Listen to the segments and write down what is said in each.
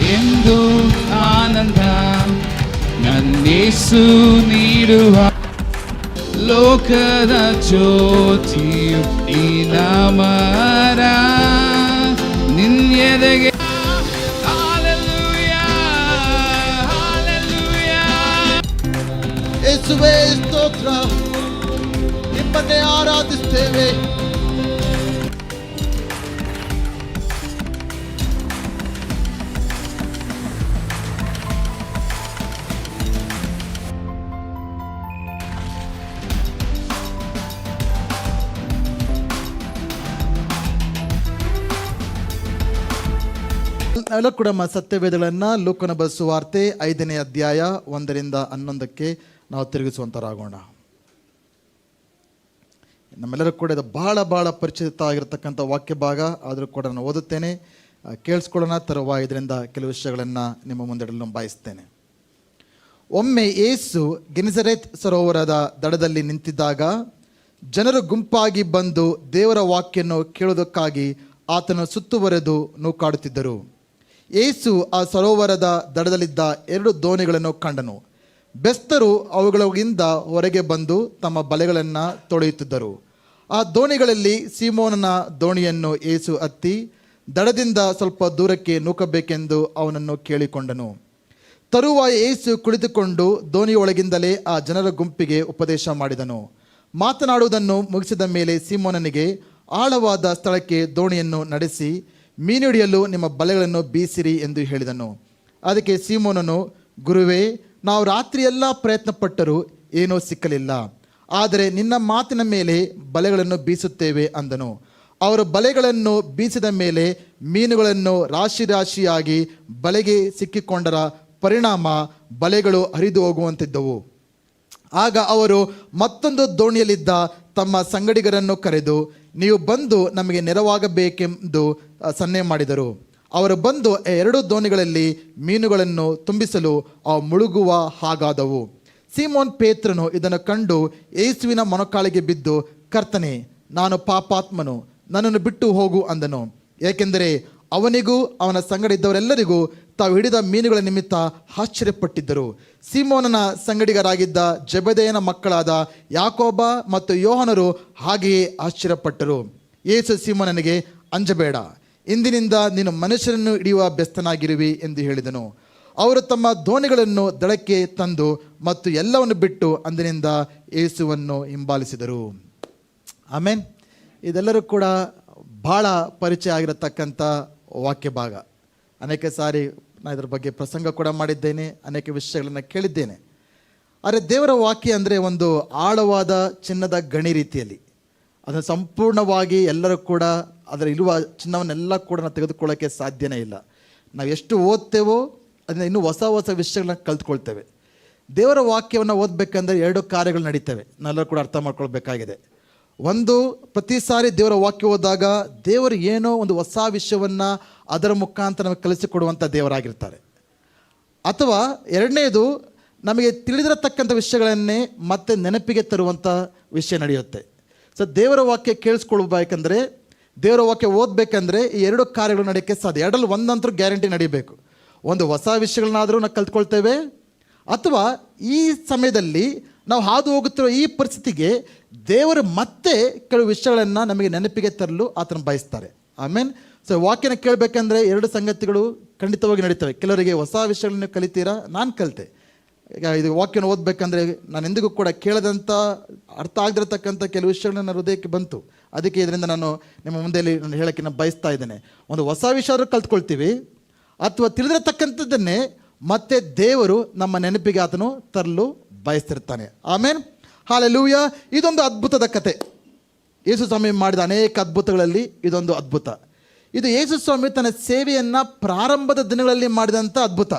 ಎಂದು ಆನಂದ ನನ್ನೇಸು ನೀಡುವ ಲೋಕದ ಜ್ಯೋತಿಯು ಈ ನಾಮರ ನಿನ್ನೆದೆಗೆ ಯೇಸುವೇ ಸ್ತೋತ್ರ, ನಿಮ್ಮನ್ನೇ ಆರಾಧಿಸ್ತೇವೆ. ನಾವೆಲ್ಲ ಕೂಡ ಸತ್ಯವೇದಗಳನ್ನು ಲೂಕನ ಸುವಾರ್ತೆ 5ನೇ ಅಧ್ಯಾಯ 1ರಿಂದ 11ಕ್ಕೆ ನಾವು ತಿರುಗಿಸುವಂತರಾಗೋಣ. ನಮ್ಮೆಲ್ಲರೂ ಕೂಡ ಇದು ಬಹಳ ಪರಿಚಿತ ಆಗಿರತಕ್ಕಂಥ ವಾಕ್ಯ ಭಾಗ, ಆದರೂ ಕೂಡ ನಾನು ಓದುತ್ತೇನೆ, ಕೇಳಿಸ್ಕೊಳ್ಳೋಣ. ತರುವ ಇದರಿಂದ ಕೆಲವು ವಿಷಯಗಳನ್ನು ನಿಮ್ಮ ಮುಂದಿಡಲು ಬಯಸ್ತೇನೆ. ಒಮ್ಮೆ ಯೇಸು ಗೆನೆಸರೇತ್ ಸರೋವರದ ದಡದಲ್ಲಿ ನಿಂತಿದ್ದಾಗ ಜನರು ಗುಂಪಾಗಿ ಬಂದು ದೇವರ ವಾಕ್ಯನ್ನು ಕೇಳುವುದಕ್ಕಾಗಿ ಆತನ ಸುತ್ತುವರೆದು ನೂಕಾಡುತ್ತಿದ್ದರು. ಯೇಸು ಆ ಸರೋವರದ ದಡದಲ್ಲಿದ್ದ 2 ದೋಣಿಗಳನ್ನು ಕಂಡನು. ಬೆಸ್ತರು ಅವುಗಳಿಂದ ಹೊರಗೆ ಬಂದು ತಮ್ಮ ಬಲೆಗಳನ್ನು ತೊಳೆಯುತ್ತಿದ್ದರು. ಆ ದೋಣಿಗಳಲ್ಲಿ ಸೀಮೋನನ ದೋಣಿಯನ್ನು ಯೇಸು ಹತ್ತಿ ದಡದಿಂದ ಸ್ವಲ್ಪ ದೂರಕ್ಕೆ ನೂಕಬೇಕೆಂದು ಅವನನ್ನು ಕೇಳಿಕೊಂಡನು. ತರುವಾಯ ಯೇಸು ಕುಳಿತುಕೊಂಡು ದೋಣಿಯೊಳಗಿಂದಲೇ ಆ ಜನರ ಗುಂಪಿಗೆ ಉಪದೇಶ ಮಾಡಿದನು. ಮಾತನಾಡುವುದನ್ನು ಮುಗಿಸಿದ ಮೇಲೆ ಸೀಮೋನನಿಗೆ ಆಳವಾದ ಸ್ಥಳಕ್ಕೆ ದೋಣಿಯನ್ನು ನಡೆಸಿ ಮೀನು ಹಿಡಿಯಲು ನಿಮ್ಮ ಬಲೆಗಳನ್ನು ಬೀಸಿರಿ ಎಂದು ಹೇಳಿದನು. ಅದಕ್ಕೆ ಸೀಮೋನನು, ಗುರುವೇ, ನಾವು ರಾತ್ರಿಯೆಲ್ಲ ಪ್ರಯತ್ನಪಟ್ಟರೂ ಏನೂ ಸಿಕ್ಕಲಿಲ್ಲ, ಆದರೆ ನಿನ್ನ ಮಾತಿನ ಮೇಲೆ ಬಲೆಗಳನ್ನು ಬೀಸುತ್ತೇವೆ ಅಂದನು. ಅವರು ಬಲೆಗಳನ್ನು ಬೀಸಿದ ಮೇಲೆ ಮೀನುಗಳನ್ನು ರಾಶಿಯಾಗಿ ಬಲೆಗೆ ಸಿಕ್ಕಿಕೊಂಡರ ಪರಿಣಾಮ ಬಲೆಗಳು ಹರಿದು ಹೋಗುವಂತಿದ್ದವು. ಆಗ ಅವರು ಮತ್ತೊಂದು ದೋಣಿಯಲ್ಲಿದ್ದ ತಮ್ಮ ಸಂಗಡಿಗರನ್ನು ಕರೆದು, ನೀವು ಬಂದು ನಮಗೆ ನೆರವಾಗಬೇಕೆಂದು ಸನ್ನೆ ಮಾಡಿದರು. ಅವರು ಬಂದು 2 ದೋಣಿಗಳಲ್ಲಿ ಮೀನುಗಳನ್ನು ತುಂಬಿಸಲು ಅವು ಮುಳುಗುವ ಹಾಗಾದವು. ಸೀಮೋನ್ ಪೇತ್ರನು ಇದನ್ನು ಕಂಡು ಯೇಸುವಿನ ಮೊಣಕಾಲಿಗೆ ಬಿದ್ದು, ಕರ್ತನೇ, ನಾನು ಪಾಪಾತ್ಮನು, ನನ್ನನ್ನು ಬಿಟ್ಟು ಹೋಗು ಅಂದನು. ಏಕೆಂದರೆ ಅವನಿಗೂ ಅವನ ಸಂಗಡ ಇದ್ದವರೆಲ್ಲರಿಗೂ ತಾವು ಹಿಡಿದ ಮೀನುಗಳ ನಿಮಿತ್ತ ಆಶ್ಚರ್ಯಪಟ್ಟಿದ್ದರು. ಸೀಮೋನನ ಸಂಗಡಿಗರಾಗಿದ್ದ ಜೆಬೆದೆಯನ ಮಕ್ಕಳಾದ ಯಾಕೋಬ ಮತ್ತು ಯೋಹನರು ಹಾಗೆಯೇ ಆಶ್ಚರ್ಯಪಟ್ಟರು. ಯೇಸು ಸೀಮೋನನಿಗೆ, ಅಂಜಬೇಡ, ಇಂದಿನಿಂದ ನೀನು ಮನುಷ್ಯರನ್ನು ಹಿಡಿಯುವ ಬೆಸ್ತನಾಗಿರುವಿ ಎಂದು ಹೇಳಿದನು. ಅವರು ತಮ್ಮ ದೋಣಿಗಳನ್ನು ದಡಕ್ಕೆ ತಂದು ಮತ್ತು ಎಲ್ಲವನ್ನು ಬಿಟ್ಟು ಅಂದಿನಿಂದ ಯೇಸುವನ್ನು ಹಿಂಬಾಲಿಸಿದರು. ಆಮೇನ್. ಇದೆಲ್ಲರೂ ಕೂಡ ಭಾಳ ಪರಿಚಯ ಆಗಿರತಕ್ಕಂಥ ವಾಕ್ಯ ಭಾಗ. ಅನೇಕ ಸಾರಿ ನಾನು ಇದರ ಬಗ್ಗೆ ಪ್ರಸಂಗ ಕೂಡ ಮಾಡಿದ್ದೇನೆ, ಅನೇಕ ವಿಷಯಗಳನ್ನು ಕೇಳಿದ್ದೇನೆ. ಆದರೆ ದೇವರ ವಾಕ್ಯ ಅಂದರೆ ಒಂದು ಆಳವಾದ ಚಿನ್ನದ ಗಣಿ ರೀತಿಯಲ್ಲಿ, ಅದನ್ನು ಸಂಪೂರ್ಣವಾಗಿ ಎಲ್ಲರೂ ಕೂಡ ಅದರ ಇರುವ ಚಿನ್ನವನ್ನೆಲ್ಲ ಕೂಡ ನಾವು ತೆಗೆದುಕೊಳ್ಳೋಕ್ಕೆ ಸಾಧ್ಯನೇ ಇಲ್ಲ. ನಾವು ಎಷ್ಟು ಓದ್ತೇವೋ ಅದನ್ನು ಇನ್ನೂ ಹೊಸ ವಿಷಯಗಳನ್ನ ಕಲ್ತ್ಕೊಳ್ತೇವೆ. ದೇವರ ವಾಕ್ಯವನ್ನು ಓದಬೇಕಂದ್ರೆ 2 ಕಾರ್ಯಗಳು ನಡೀತವೆ, ನಾವೆಲ್ಲರೂ ಕೂಡ ಅರ್ಥ ಮಾಡ್ಕೊಳ್ಬೇಕಾಗಿದೆ. ಒಂದು, ಪ್ರತಿ ಸಾರಿ ದೇವರ ವಾಕ್ಯ ಓದಿದಾಗ ದೇವರು ಏನೋ ಒಂದು ಹೊಸ ವಿಷಯವನ್ನು ಅದರ ಮುಖಾಂತರ ನಮಗೆ ಕಲಿಸಿಕೊಡುವಂಥ ದೇವರಾಗಿರ್ತಾರೆ. ಅಥವಾ ಎರಡನೇದು, ನಮಗೆ ತಿಳಿದಿರತಕ್ಕಂಥ ವಿಷಯಗಳನ್ನೇ ಮತ್ತೆ ನೆನಪಿಗೆ ತರುವಂಥ ವಿಷಯ ನಡೆಯುತ್ತೆ. ಸೊ ದೇವರ ವಾಕ್ಯ ಕೇಳಿಸ್ಕೊಳ್ಬೇಕಂದ್ರೆ, ದೇವರ ವಾಕ್ಯ ಓದಬೇಕಂದ್ರೆ ಈ 2 ಕಾರ್ಯಗಳು ನಡೆಯೋಕ್ಕೆ ಸಾಧ್ಯ. ಎರಡರಲ್ಲಿ ಒಂದಂತರೂ ಗ್ಯಾರಂಟಿ ನಡೀಬೇಕು. ಒಂದು, ಹೊಸ ವಿಷಯಗಳನ್ನಾದರೂ ನಾವು ಕಲ್ತ್ಕೊಳ್ತೇವೆ, ಅಥವಾ ಈ ಸಮಯದಲ್ಲಿ ನಾವು ಹಾದು ಹೋಗುತ್ತಿರೋ ಈ ಪರಿಸ್ಥಿತಿಗೆ ದೇವರು ಮತ್ತೆ ಕೆಲವು ವಿಷಯಗಳನ್ನು ನಮಗೆ ನೆನಪಿಗೆ ತರಲು ಆತನ ಬಯಸ್ತಾರೆ. ಆಮೇನ್. ಸೊ ವಾಕ್ಯನ ಕೇಳಬೇಕಂದ್ರೆ 2 ಸಂಗತಿಗಳು ಖಂಡಿತವಾಗಿ ನಡೀತವೆ. ಕೆಲವರಿಗೆ ಹೊಸ ವಿಷಯಗಳನ್ನು ಕಲಿತೀರಾ, ನಾನು ಕಲಿತೆ. ಈಗ ಇದು ವಾಕ್ಯನ ಓದಬೇಕಂದ್ರೆ ನಾನು ಎಂದಿಗೂ ಕೂಡ ಕೇಳದಂಥ ಅರ್ಥ ಆಗದಿರತಕ್ಕಂಥ ಕೆಲವು ವಿಷಯಗಳನ್ನ ನನ್ನ ಹೃದಯಕ್ಕೆ ಬಂತು. ಅದಕ್ಕೆ ಇದರಿಂದ ನಾನು ನಿಮ್ಮ ಮುಂದೆ ನಾನು ಹೇಳೋಕ್ಕೆ ನಾನು ಬಯಸ್ತಾ ಇದ್ದೇನೆ. ಒಂದು ಹೊಸ ವಿಷಯ ಕಲ್ತ್ಕೊಳ್ತೀವಿ, ಅಥವಾ ತಿಳಿದಿರತಕ್ಕಂಥದ್ದನ್ನೇ ಮತ್ತೆ ದೇವರು ನಮ್ಮ ನೆನಪಿಗೆ ಆತನು ತರಲು ಬಯಸ್ತಿರ್ತಾನೆ. ಆಮೇನ್. ಹಾಲೆಲೂಯ. ಇದೊಂದು ಅದ್ಭುತದ ಕತೆ. ಯೇಸು ಸ್ವಾಮಿ ಮಾಡಿದ ಅನೇಕ ಅದ್ಭುತಗಳಲ್ಲಿ ಇದೊಂದು ಅದ್ಭುತ. ಇದು ಯೇಸು ಸ್ವಾಮಿ ತನ್ನ ಸೇವೆಯನ್ನು ಪ್ರಾರಂಭದ ದಿನಗಳಲ್ಲಿ ಮಾಡಿದಂಥ ಅದ್ಭುತ.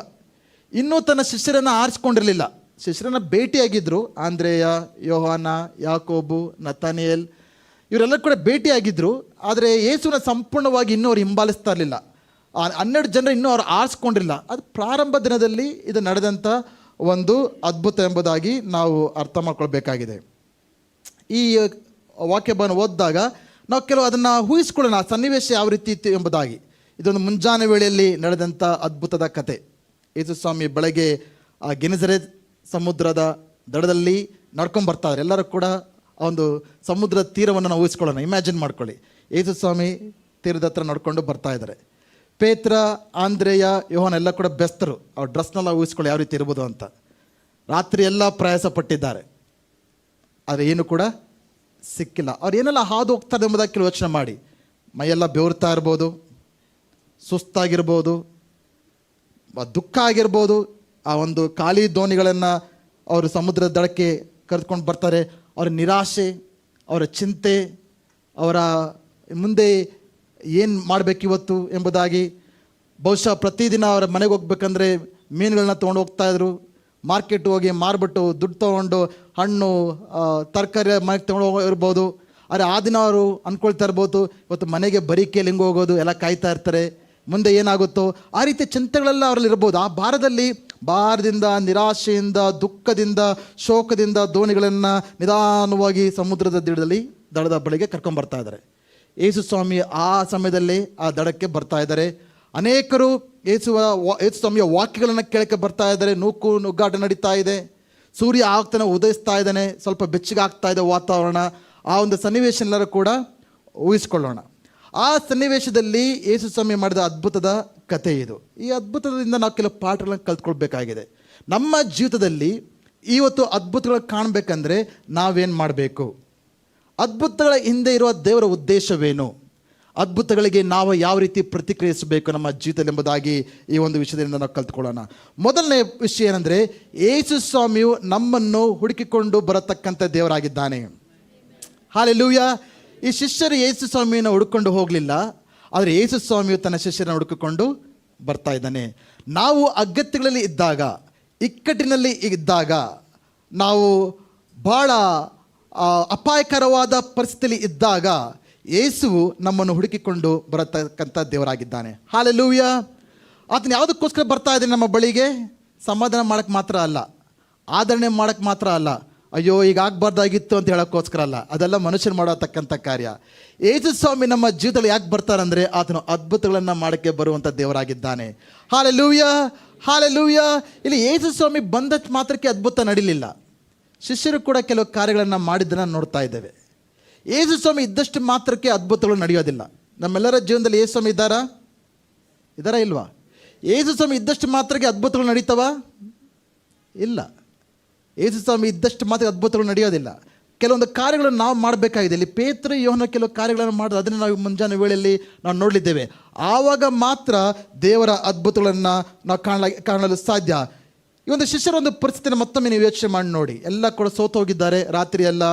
ಇನ್ನೂ ತನ್ನ ಶಿಷ್ಯರನ್ನು ಆರಿಸ್ಕೊಂಡಿರಲಿಲ್ಲ. ಶಿಷ್ಯರನ್ನು ಭೇಟಿಯಾಗಿದ್ದರು. ಆಂದ್ರೇಯ, ಯೋಹಾನ, ಯಾಕೋಬು, ನತಾನಿಯೇಲ್ ಇವರೆಲ್ಲ ಕೂಡ ಭೇಟಿಯಾಗಿದ್ದರು. ಆದರೆ ಯೇಸುವಿನ ಸಂಪೂರ್ಣವಾಗಿ ಇನ್ನೂ ಅವ್ರು ಹಿಂಬಾಲಿಸ್ತಾ ಇರಲಿಲ್ಲ. 12 ಜನರು ಇನ್ನೂ ಅವ್ರು ಆರಿಸ್ಕೊಂಡಿರಲಿಲ್ಲ. ಅದು ಪ್ರಾರಂಭ ದಿನದಲ್ಲಿ ಇದು ನಡೆದಂಥ ಒಂದು ಅದ್ಭುತ ಎಂಬುದಾಗಿ ನಾವು ಅರ್ಥ ಮಾಡ್ಕೊಳ್ಬೇಕಾಗಿದೆ. ಈ ವಾಕ್ಯವನ್ನು ಓದಿದಾಗ ನಾವು ಕೆಲವು ಅದನ್ನು ಊಹಿಸ್ಕೊಳ್ಳೋಣ, ಸನ್ನಿವೇಶ ಯಾವ ರೀತಿ ಇತ್ತು ಎಂಬುದಾಗಿ. ಇದೊಂದು ಮುಂಜಾನೆ ವೇಳೆಯಲ್ಲಿ ನಡೆದಂಥ ಅದ್ಭುತದ ಕತೆ. ಯೇಸು ಸ್ವಾಮಿ ಬೆಳಗ್ಗೆ ಆ ಗೆನೆಸರೇತ್ ಸಮುದ್ರದ ದಡದಲ್ಲಿ ನಡ್ಕೊಂಡು ಬರ್ತಾರೆ. ಎಲ್ಲರೂ ಕೂಡ ಆ ಒಂದು ಸಮುದ್ರದ ತೀರವನ್ನು ನಾವು ಊಹಿಸ್ಕೊಳ್ಳೋಣ, ಇಮ್ಯಾಜಿನ್ ಮಾಡ್ಕೊಳ್ಳಿ. ಯೇಸು ಸ್ವಾಮಿ ತೀರದ ಹತ್ರ ನಡ್ಕೊಂಡು ಬರ್ತಾ ಇದ್ದಾರೆ. ಪೇತ್ರ, ಆಂದ್ರೇಯ, ಯೋಹಾನ ಎಲ್ಲ ಕೂಡ ಬೆಸ್ತರು. ಅವ್ರ ಡ್ರೆಸ್ನೆಲ್ಲ ಊಹಿಸ್ಕೊಳ್ಳಿ ಯಾವ ರೀತಿ ಇರ್ಬೋದು ಅಂತ. ರಾತ್ರಿ ಎಲ್ಲ ಪ್ರಯಾಸ ಪಟ್ಟಿದ್ದಾರೆ, ಆದರೆ ಏನು ಕೂಡ ಸಿಕ್ಕಿಲ್ಲ. ಅವ್ರು ಏನೆಲ್ಲ ಹಾದು ಹೋಗ್ತಾರೆ ಎಂಬುದಾಗಿ ಕೆಲವು ಯೋಚನೆ ಮಾಡಿ. ಮೈಯೆಲ್ಲ ಬೆವರ್ತಾ ಇರ್ಬೋದು, ಸುಸ್ತಾಗಿರ್ಬೋದು, ದುಃಖ ಆಗಿರ್ಬೋದು. ಆ ಒಂದು ಖಾಲಿ ದೋಣಿಗಳನ್ನು ಅವರು ಸಮುದ್ರದ ದಡಕ್ಕೆ ಕರೆದುಕೊಂಡು ಬರ್ತಾರೆ. ಅವರ ನಿರಾಶೆ, ಅವರ ಚಿಂತೆ, ಅವರ ಮುಂದೆ ಏನು ಮಾಡಬೇಕಿವತ್ತು ಎಂಬುದಾಗಿ. ಬಹುಶಃ ಪ್ರತಿದಿನ ಅವರ ಮನೆಗೆ ಹೋಗ್ಬೇಕಂದ್ರೆ ಮೀನುಗಳನ್ನ ತೊಗೊಂಡು ಹೋಗ್ತಾಯಿದ್ರು. ಮಾರ್ಕೆಟ್ ಹೋಗಿ ಮಾರ್ಬಿಟ್ಟು ದುಡ್ಡು ತೊಗೊಂಡು ಹಣ್ಣು ತರಕಾರಿ ಮನೆಗೆ ತೊಗೊಂಡು ಇರ್ಬೋದು. ಆದರೆ ಆ ದಿನ ಅವರು ಅಂದ್ಕೊಳ್ತಾ ಇರ್ಬೋದು, ಇವತ್ತು ಮನೆಗೆ ಬರೀ ಕೇಳಿ ಹಿಂಗೆ ಹೋಗೋದು, ಎಲ್ಲ ಕಾಯ್ತಾ ಇರ್ತಾರೆ, ಮುಂದೆ ಏನಾಗುತ್ತೋ ಆ ರೀತಿಯ ಚಿಂತೆಗಳೆಲ್ಲ ಅವರಲ್ಲಿ ಇರ್ಬೋದು. ಆ ಭಾರದಿಂದ, ನಿರಾಶೆಯಿಂದ, ದುಃಖದಿಂದ, ಶೋಕದಿಂದ ದೋಣಿಗಳನ್ನು ನಿಧಾನವಾಗಿ ಸಮುದ್ರದ ದಡದ ಬಳಿಗೆ ಕರ್ಕೊಂಡ್ಬರ್ತಾ ಇದ್ದಾರೆ. ಯೇಸು ಸ್ವಾಮಿ ಆ ಸಮಯದಲ್ಲಿ ಆ ದಡಕ್ಕೆ ಬರ್ತಾ ಇದ್ದಾರೆ. ಅನೇಕರು ಯೇಸು ಸ್ವಾಮಿಯ ವಾಕ್ಯಗಳನ್ನು ಕೇಳಕ್ಕೆ ಬರ್ತಾ ಇದ್ದಾರೆ. ನುಗ್ಗಾಟ ನಡೀತಾ ಇದೆ. ಸೂರ್ಯ ಆಗ್ತಾನೆ ಉದಯಿಸ್ತಾ ಇದ್ದಾನೆ. ಸ್ವಲ್ಪ ಬೆಚ್ಚಗೆ ಆಗ್ತಾ ಇದೆ ವಾತಾವರಣ. ಆ ಒಂದು ಸನ್ನಿವೇಶ ಎಲ್ಲರೂ ಕೂಡ ಊಹಿಸ್ಕೊಳ್ಳೋಣ. ಆ ಸನ್ನಿವೇಶದಲ್ಲಿ ಯೇಸು ಸ್ವಾಮಿ ಮಾಡಿದ ಅದ್ಭುತದ ಕಥೆ ಇದು. ಈ ಅದ್ಭುತದಿಂದ ನಾವು ಕೆಲವು ಪಾಠಗಳನ್ನು ಕಲ್ತ್ಕೊಳ್ಬೇಕಾಗಿದೆ. ನಮ್ಮ ಜೀವಿತದಲ್ಲಿ ಇವತ್ತು ಅದ್ಭುತಗಳು ಕಾಣಬೇಕಂದ್ರೆ ನಾವೇನು ಮಾಡಬೇಕು? ಅದ್ಭುತಗಳ ಹಿಂದೆ ಇರುವ ದೇವರ ಉದ್ದೇಶವೇನು? ಅದ್ಭುತಗಳಿಗೆ ನಾವು ಯಾವ ರೀತಿ ಪ್ರತಿಕ್ರಿಯಿಸಬೇಕು ನಮ್ಮ ಜೀವಿತದಲ್ಲಿ ಎಂಬುದಾಗಿ ಈ ಒಂದು ವಿಷಯದಿಂದ ನಾವು ಕಲ್ತ್ಕೊಳ್ಳೋಣ. ಮೊದಲನೇ ವಿಷಯ ಏನಂದರೆ, ಯೇಸು ಸ್ವಾಮಿಯು ನಮ್ಮನ್ನು ಹುಡುಕಿಕೊಂಡು ಬರತಕ್ಕಂಥ ದೇವರಾಗಿದ್ದಾನೆ. ಹಲ್ಲೆಲೂಯಾ. ಈ ಶಿಷ್ಯರು ಯೇಸು ಸ್ವಾಮಿಯನ್ನು ಹುಡುಕೊಂಡು ಹೋಗಲಿಲ್ಲ, ಆದರೆ ಯೇಸು ಸ್ವಾಮಿಯು ತನ್ನ ಶಿಷ್ಯರನ್ನು ಹುಡುಕಿಕೊಂಡು ಬರ್ತಾ ಇದ್ದಾನೆ. ನಾವು ಅಗತ್ಯಗಳಲ್ಲಿ ಇದ್ದಾಗ, ಇಕ್ಕಟ್ಟಿನಲ್ಲಿ ಇದ್ದಾಗ, ನಾವು ಭಾಳ ಅಪಾಯಕರವಾದ ಪರಿಸ್ಥಿತಿಯಲ್ಲಿ ಇದ್ದಾಗ ಯೇಸುವು ನಮ್ಮನ್ನು ಹುಡುಕಿಕೊಂಡು ಬರತಕ್ಕಂಥ ದೇವರಾಗಿದ್ದಾನೆ. ಹಲ್ಲೆಲೂಯಾ. ಆತನ ಯಾವುದಕ್ಕೋಸ್ಕರ ಬರ್ತಾ ಇದ್ದಾನೆ ನಮ್ಮ ಬಳಿಗೆ? ಸಮಾಧಾನ ಮಾಡೋಕ್ಕೆ ಮಾತ್ರ ಅಲ್ಲ, ಆದರಣೆ ಮಾಡೋಕ್ಕೆ ಮಾತ್ರ ಅಲ್ಲ, ಅಯ್ಯೋ ಈಗ ಆಗಬಾರ್ದಾಗಿತ್ತು ಅಂತ ಹೇಳೋಕ್ಕೋಸ್ಕರ ಅಲ್ಲ. ಅದೆಲ್ಲ ಮನುಷ್ಯರು ಮಾಡತಕ್ಕಂಥ ಕಾರ್ಯ. ಯೇಸು ಸ್ವಾಮಿ ನಮ್ಮ ಜೀವಿತದಲ್ಲಿ ಯಾಕೆ ಬರ್ತಾರಂದರೆ ಆತನು ಅದ್ಭುತಗಳನ್ನು ಮಾಡೋಕ್ಕೆ ಬರುವಂಥ ದೇವರಾಗಿದ್ದಾನೆ. Hallelujah, hallelujah. ಇಲ್ಲಿ ಯೇಸು ಸ್ವಾಮಿ ಬಂದ ಮಾತ್ರಕ್ಕೆ ಅದ್ಭುತ ನಡೀಲಿಲ್ಲ. ಶಿಷ್ಯರು ಕೂಡ ಕೆಲವು ಕಾರ್ಯಗಳನ್ನು ಮಾಡಿದ್ದನ್ನು ನೋಡ್ತಾ ಇದ್ದೇವೆ. ಯೇಸು ಸ್ವಾಮಿ ಇದ್ದಷ್ಟು ಮಾತ್ರಕ್ಕೆ ಅದ್ಭುತಗಳು ನಡೆಯೋದಿಲ್ಲ. ನಮ್ಮೆಲ್ಲರ ಜೀವನದಲ್ಲಿ ಯೇಸು ಸ್ವಾಮಿ ಇದ್ದಾರಾ ಇಲ್ವಾ? ಯೇಸು ಸ್ವಾಮಿ ಇದ್ದಷ್ಟು ಮಾತ್ರಕ್ಕೆ ಅದ್ಭುತಗಳು ನಡೀತವಾ? ಇಲ್ಲ. ಯೇಸು ಸ್ವಾಮಿ ಇದ್ದಷ್ಟು ಮಾತ್ರ ಅದ್ಭುತಗಳು ನಡೆಯೋದಿಲ್ಲ. ಕೆಲವೊಂದು ಕಾರ್ಯಗಳನ್ನು ನಾವು ಮಾಡಬೇಕಾಗಿದೆ. ಇಲ್ಲಿ ಪೇತ್ರ, ಯೋಹನ ಕೆಲವು ಕಾರ್ಯಗಳನ್ನು ಮಾಡೋದು, ಅದನ್ನು ನಾವು ಮುಂಜಾನೆ ವೇಳೆಯಲ್ಲಿ ನಾವು ನೋಡಲಿದ್ದೇವೆ. ಆವಾಗ ಮಾತ್ರ ದೇವರ ಅದ್ಭುತಗಳನ್ನು ನಾವು ಕಾಣಲು ಸಾಧ್ಯ. ಈ ಒಂದು ಶಿಷ್ಯರ ಒಂದು ಪರಿಸ್ಥಿತಿನ ಮತ್ತೊಮ್ಮೆ ನೀವು ಯೋಚನೆ ಮಾಡಿ ನೋಡಿ. ಎಲ್ಲ ಕೂಡ ಸೋತು ಹೋಗಿದ್ದಾರೆ. ರಾತ್ರಿ ಎಲ್ಲ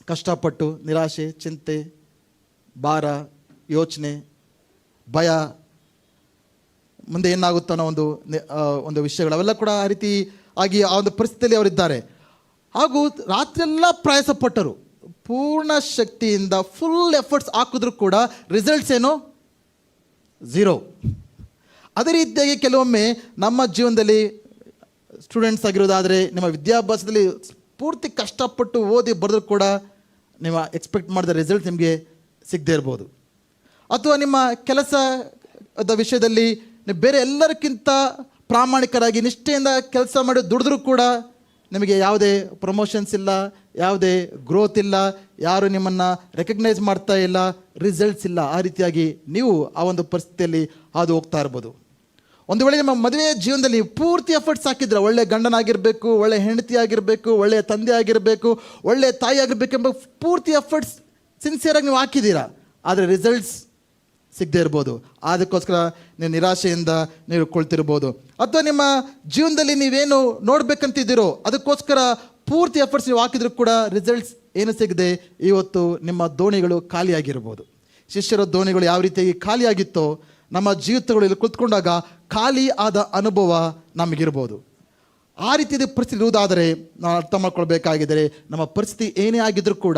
ಕಷ್ಟಪಟ್ಟು, ನಿರಾಶೆ, ಚಿಂತೆ, ಭಾರ, ಯೋಚನೆ, ಭಯ, ಮುಂದೆ ಏನಾಗುತ್ತೋ ಅನ್ನೋ ಒಂದು ವಿಷಯಗಳು ಅವೆಲ್ಲ ಕೂಡ ಆ ರೀತಿ ಆಗಿ ಆ ಒಂದು ಪರಿಸ್ಥಿತಿಯಲ್ಲಿ ಅವರಿದ್ದಾರೆ. ಹಾಗೂ ರಾತ್ರಿಯೆಲ್ಲ ಪ್ರಯಾಸಪಟ್ಟರು. ಪೂರ್ಣ ಶಕ್ತಿಯಿಂದ ಫುಲ್ ಎಫರ್ಟ್ಸ್ ಹಾಕಿದ್ರೂ ಕೂಡ ರಿಸಲ್ಟ್ಸ್ ಏನು? 0. ಅದೇ ರೀತಿಯಾಗಿ ಕೆಲವೊಮ್ಮೆ ನಮ್ಮ ಜೀವನದಲ್ಲಿ ಸ್ಟೂಡೆಂಟ್ಸ್ ಆಗಿರೋದಾದರೆ, ನಿಮ್ಮ ವಿದ್ಯಾಭ್ಯಾಸದಲ್ಲಿ ಪೂರ್ತಿ ಕಷ್ಟಪಟ್ಟು ಓದಿ ಬರೆದ್ರೂ ಕೂಡ ನೀವು ಎಕ್ಸ್ಪೆಕ್ಟ್ ಮಾಡಿದ ರಿಸಲ್ಟ್ ನಿಮಗೆ ಸಿಗದೇ ಇರ್ಬೋದು. ಅಥವಾ ನಿಮ್ಮ ಕೆಲಸದ ವಿಷಯದಲ್ಲಿ ನೀವು ಬೇರೆ ಎಲ್ಲರಿಗಿಂತ ಪ್ರಾಮಾಣಿಕರಾಗಿ ನಿಷ್ಠೆಯಿಂದ ಕೆಲಸ ಮಾಡಿ ದುಡಿದ್ರೂ ಕೂಡ ನಿಮಗೆ ಯಾವುದೇ ಪ್ರಮೋಷನ್ಸ್ ಇಲ್ಲ, ಯಾವುದೇ ಗ್ರೋತ್ ಇಲ್ಲ, ಯಾರು ನಿಮ್ಮನ್ನು ರೆಕಗ್ನೈಸ್ ಮಾಡ್ತಾ ಇಲ್ಲ, ರಿಸಲ್ಟ್ಸ್ ಇಲ್ಲ. ಆ ರೀತಿಯಾಗಿ ನೀವು ಆ ಒಂದು ಪರಿಸ್ಥಿತಿಯಲ್ಲಿ ಹಾದು ಹೋಗ್ತಾ ಇರ್ಬೋದು. ಒಂದು ವೇಳೆ ನಿಮ್ಮ ಮದುವೆ ಜೀವನದಲ್ಲಿ ಪೂರ್ತಿ ಎಫರ್ಟ್ಸ್ ಹಾಕಿದ್ರೆ, ಒಳ್ಳೆ ಗಂಡನಾಗಿರಬೇಕು, ಒಳ್ಳೆ ಹೆಂಡತಿ ಆಗಿರಬೇಕು, ಒಳ್ಳೆಯ ತಂದೆ ಆಗಿರಬೇಕು, ಒಳ್ಳೆಯ ತಾಯಿ ಆಗಿರಬೇಕೆಂಬ ಪೂರ್ತಿ ಎಫರ್ಟ್ಸ್ ಸಿನ್ಸಿಯರಾಗಿ ನೀವು ಹಾಕಿದ್ದೀರಾ, ಆದರೆ ರಿಸಲ್ಟ್ಸ್ ಸಿಗದೇ ಇರ್ಬೋದು. ಅದಕ್ಕೋಸ್ಕರ ನೀವು ನಿರಾಶೆಯಿಂದ ನೀವು ಕೊಳ್ತಿರ್ಬೋದು. ಅಥವಾ ನಿಮ್ಮ ಜೀವನದಲ್ಲಿ ನೀವೇನು ನೋಡಬೇಕಂತಿದ್ದೀರೋ ಅದಕ್ಕೋಸ್ಕರ ಪೂರ್ತಿ ಎಫರ್ಟ್ಸ್ ನೀವು ಹಾಕಿದ್ರೂ ಕೂಡ ರಿಸಲ್ಟ್ಸ್ ಏನು ಸಿಗದೆ ಇವತ್ತು ನಿಮ್ಮ ದೋಣಿಗಳು ಖಾಲಿಯಾಗಿರ್ಬೋದು. ಶಿಷ್ಯರ ದೋಣಿಗಳು ಯಾವ ರೀತಿಯಾಗಿ ಖಾಲಿಯಾಗಿತ್ತೋ ನಮ್ಮ ಜೀವಿತಗಳು ಇಲ್ಲಿ ಕುಳಿತುಕೊಂಡಾಗ ಖಾಲಿ ಆದ ಅನುಭವ ನಮಗಿರ್ಬೋದು. ಆ ರೀತಿಯ ಪರಿಸ್ಥಿತಿ ಇರುವುದಾದರೆ ನಾವು ಅರ್ಥ ಮಾಡ್ಕೊಳ್ಬೇಕಾಗಿದ್ದರೆ, ನಮ್ಮ ಪರಿಸ್ಥಿತಿ ಏನೇ ಆಗಿದ್ರೂ ಕೂಡ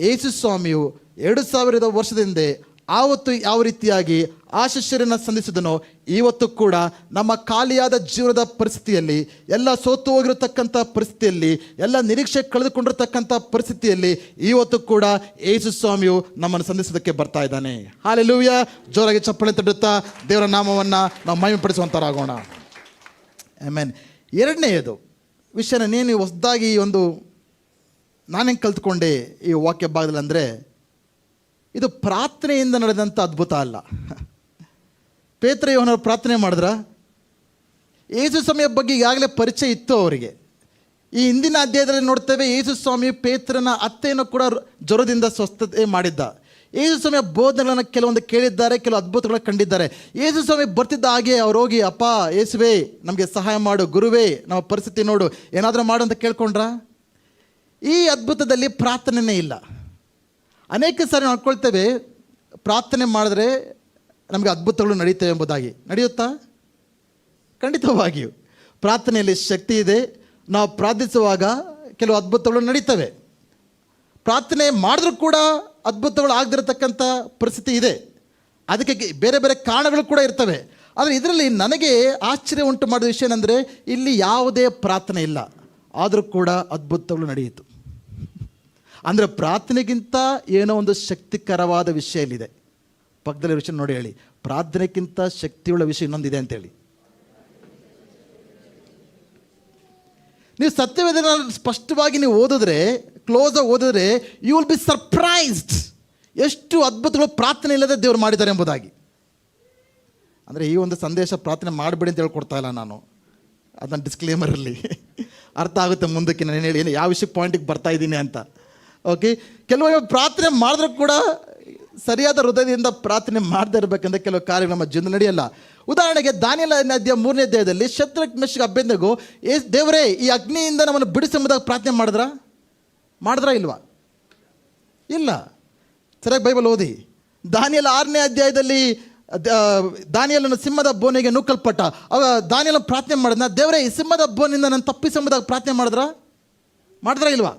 ಯೇಸು ಸ್ವಾಮಿಯು 2000 ವರ್ಷದಿಂದ ಆವತ್ತು ಯಾವ ರೀತಿಯಾಗಿ ಆ ಶಿಷ್ಯರನ್ನು ಸಂಧಿಸಿದನೋ ಇವತ್ತು ಕೂಡ ನಮ್ಮ ಖಾಲಿಯಾದ ಜೀವನದ ಪರಿಸ್ಥಿತಿಯಲ್ಲಿ, ಎಲ್ಲ ಸೋತು ಹೋಗಿರತಕ್ಕಂಥ ಪರಿಸ್ಥಿತಿಯಲ್ಲಿ, ಎಲ್ಲ ನಿರೀಕ್ಷೆ ಕಳೆದುಕೊಂಡಿರ್ತಕ್ಕಂಥ ಪರಿಸ್ಥಿತಿಯಲ್ಲಿ ಇವತ್ತು ಕೂಡ ಯೇಸು ಸ್ವಾಮಿಯು ನಮ್ಮನ್ನು ಸಂಧಿಸೋದಕ್ಕೆ ಬರ್ತಾ ಇದ್ದಾನೆ. ಹಲ್ಲೆಲೂಯಾ. ಜೋರಾಗಿ ಚಪ್ಪಳೆ ತಟ್ಟುತ್ತಾ ದೇವರ ನಾಮವನ್ನು ನಾವು ಮಹಿಮೆಪಡಿಸುವಂತರಾಗೋಣ. ಆಮೆನ್. ಎರಡನೆಯದು ವಿಷಯನ ನೀನು ಹೊಸದಾಗಿ ನಾನೇನು ಕಲ್ತ್ಕೊಂಡೆ ಈ ವಾಕ್ಯ ಭಾಗದಲ್ಲಿ ಅಂದರೆ, ಇದು ಪ್ರಾರ್ಥನೆಯಿಂದ ನಡೆದಂಥ ಅದ್ಭುತ ಅಲ್ಲ. ಪೇತ್ರ ಯೋಹನರು ಪ್ರಾರ್ಥನೆ ಮಾಡಿದ್ರ? ಯೇಸು ಸ್ವಾಮಿಯ ಬಗ್ಗೆ ಈಗಾಗಲೇ ಪರಿಚಯ ಇತ್ತು ಅವರಿಗೆ. ಈ ಹಿಂದಿನ ಅಧ್ಯಾಯದಲ್ಲಿ ನೋಡ್ತೇವೆ, ಯೇಸು ಸ್ವಾಮಿ ಪೇತ್ರನ ಅತ್ತೆಯನ್ನು ಕೂಡ ಜ್ವರದಿಂದ ಸ್ವಸ್ಥತೆ ಮಾಡಿದ್ದ. ಯೇಸು ಸ್ವಾಮಿಯ ಬೋಧನೆಗಳನ್ನು ಕೆಲವೊಂದು ಕೇಳಿದ್ದಾರೆ, ಕೆಲವು ಅದ್ಭುತಗಳನ್ನು ಕಂಡಿದ್ದಾರೆ. ಯೇಸು ಸ್ವಾಮಿ ಬರ್ತಿದ್ದ ಹಾಗೆ ಅವ್ರು ಹೋಗಿ, ಅಪ್ಪ ಯೇಸುವೇ ನಮಗೆ ಸಹಾಯ ಮಾಡು, ಗುರುವೇ ನಮ್ಮ ಪರಿಸ್ಥಿತಿ ನೋಡು, ಏನಾದರೂ ಮಾಡು ಅಂತ ಕೇಳ್ಕೊಂಡ್ರ? ಈ ಅದ್ಭುತದಲ್ಲಿ ಪ್ರಾರ್ಥನೆಯೇ ಇಲ್ಲ. ಅನೇಕ ಸಾರಿ ನಾವು ಅನ್ಕೊಳ್ತೇವೆ ಪ್ರಾರ್ಥನೆ ಮಾಡಿದ್ರೆ ನಮಗೆ ಅದ್ಭುತಗಳು ನಡೀತವೆ ಎಂಬುದಾಗಿ. ನಡೆಯುತ್ತಾ? ಖಂಡಿತವಾಗಿಯೂ ಪ್ರಾರ್ಥನೆಯಲ್ಲಿ ಶಕ್ತಿ ಇದೆ. ನಾವು ಪ್ರಾರ್ಥಿಸುವಾಗ ಕೆಲವು ಅದ್ಭುತಗಳು ನಡೀತವೆ. ಪ್ರಾರ್ಥನೆ ಮಾಡಿದ್ರೂ ಕೂಡ ಅದ್ಭುತಗಳು ಆಗದಿರತಕ್ಕಂಥ ಪರಿಸ್ಥಿತಿ ಇದೆ. ಅದಕ್ಕೆ ಬೇರೆ ಬೇರೆ ಕಾರಣಗಳು ಕೂಡ ಇರ್ತವೆ. ಆದರೆ ಇದರಲ್ಲಿ ನನಗೆ ಆಶ್ಚರ್ಯ ಉಂಟು ಮಾಡಿದ ವಿಷಯ ಏನಂದರೆ, ಇಲ್ಲಿ ಯಾವುದೇ ಪ್ರಾರ್ಥನೆ ಇಲ್ಲ, ಆದರೂ ಕೂಡ ಅದ್ಭುತಗಳು ನಡೆಯಿತು. ಅಂದರೆ ಪ್ರಾರ್ಥನೆಗಿಂತ ಏನೋ ಒಂದು ಶಕ್ತಿಕರವಾದ ವಿಷಯ ಇಲ್ಲಿದೆ. ಪಕ್ಕದಲ್ಲಿ ವಿಷಯ ನೋಡಿ ಹೇಳಿ, ಪ್ರಾರ್ಥನೆಗಿಂತ ಶಕ್ತಿಯುಳ್ಳ ವಿಷಯ ಇನ್ನೊಂದಿದೆ ಅಂತೇಳಿ. ನೀವು ಸತ್ಯವೇದನ ಸ್ಪಷ್ಟವಾಗಿ ನೀವು ಓದಿದ್ರೆ, ಕ್ಲೋಸಾಗಿ ಓದಿದ್ರೆ, ಯು ವಿಲ್ ಬಿ ಸರ್ಪ್ರೈಸ್ಡ್ ಎಷ್ಟು ಅದ್ಭುತಗಳು ಪ್ರಾರ್ಥನೆ ಇಲ್ಲದೆ ದೇವರು ಮಾಡಿದ್ದಾರೆ ಎಂಬುದಾಗಿ. ಅಂದರೆ ಈ ಒಂದು ಸಂದೇಶ ಪ್ರಾರ್ಥನೆ ಮಾಡಬೇಡಿ ಅಂತ ಹೇಳ್ಕೊಡ್ತಾ ಇಲ್ಲ ನಾನು, ಅದನ್ನು ಡಿಸ್ಕ್ಲೇಮರಲ್ಲಿ ಅರ್ಥ ಆಗುತ್ತೆ ಮುಂದಕ್ಕೆ ನಾನು ಹೇಳಿ ಯಾವ ವಿಷಯಕ್ಕೆ ಪಾಯಿಂಟಿಗೆ ಬರ್ತಾ ಇದ್ದೀನಿ ಅಂತ. ಓಕೆ, ಕೆಲವೊಮ್ಮೆ ಪ್ರಾರ್ಥನೆ ಮಾಡಿದ್ರೂ ಕೂಡ ಸರಿಯಾದ ಹೃದಯದಿಂದ ಪ್ರಾರ್ಥನೆ ಮಾಡದೇ ಇರಬೇಕಂದ್ರೆ ಕೆಲವು ಕಾರ್ಯಗಳು ನಮ್ಮ ಜೀವನ ನಡೆಯಲ್ಲ. ಉದಾಹರಣೆಗೆ ದಾನಿಯೇಲ ಅಧ್ಯಾಯ 3ನೇ ಅಧ್ಯಾಯದಲ್ಲಿ ಶದ್ರಕ್ ಮೆಷಕ್ ಅಬೇದ್ನೆಗೋ, ದೇವರೇ ಈ ಅಗ್ನಿಯಿಂದ ನಮ್ಮನ್ನು ಬಿಡಿಸೆಂಬುದಾಗಿ ಪ್ರಾರ್ಥನೆ ಮಾಡಿದ್ರಾ ಇಲ್ವಾ? ಇಲ್ಲ. ಸರಿಯಾಗಿ ಬೈಬಲ್ ಓದಿ. ದಾನಿಯೇಲ 6ನೇ ಅಧ್ಯಾಯದಲ್ಲಿ ದಾನಿಯೇಲನ ಸಿಂಹದ ಬೋನಿಗೆ ನೂಕಲ್ಪಟ್ಟ. ಅವಾಗ ದಾನಿಯೇಲ ಪ್ರಾರ್ಥನೆ ಮಾಡಿದ್ನ, ದೇವರೇ ಈ ಸಿಂಹದ ಬೋನಿಂದ ನಾನು ತಪ್ಪಿಸೆಂಬುದಾಗಿ ಪ್ರಾರ್ಥನೆ ಮಾಡಿದ್ರಾ ಇಲ್ವಾ?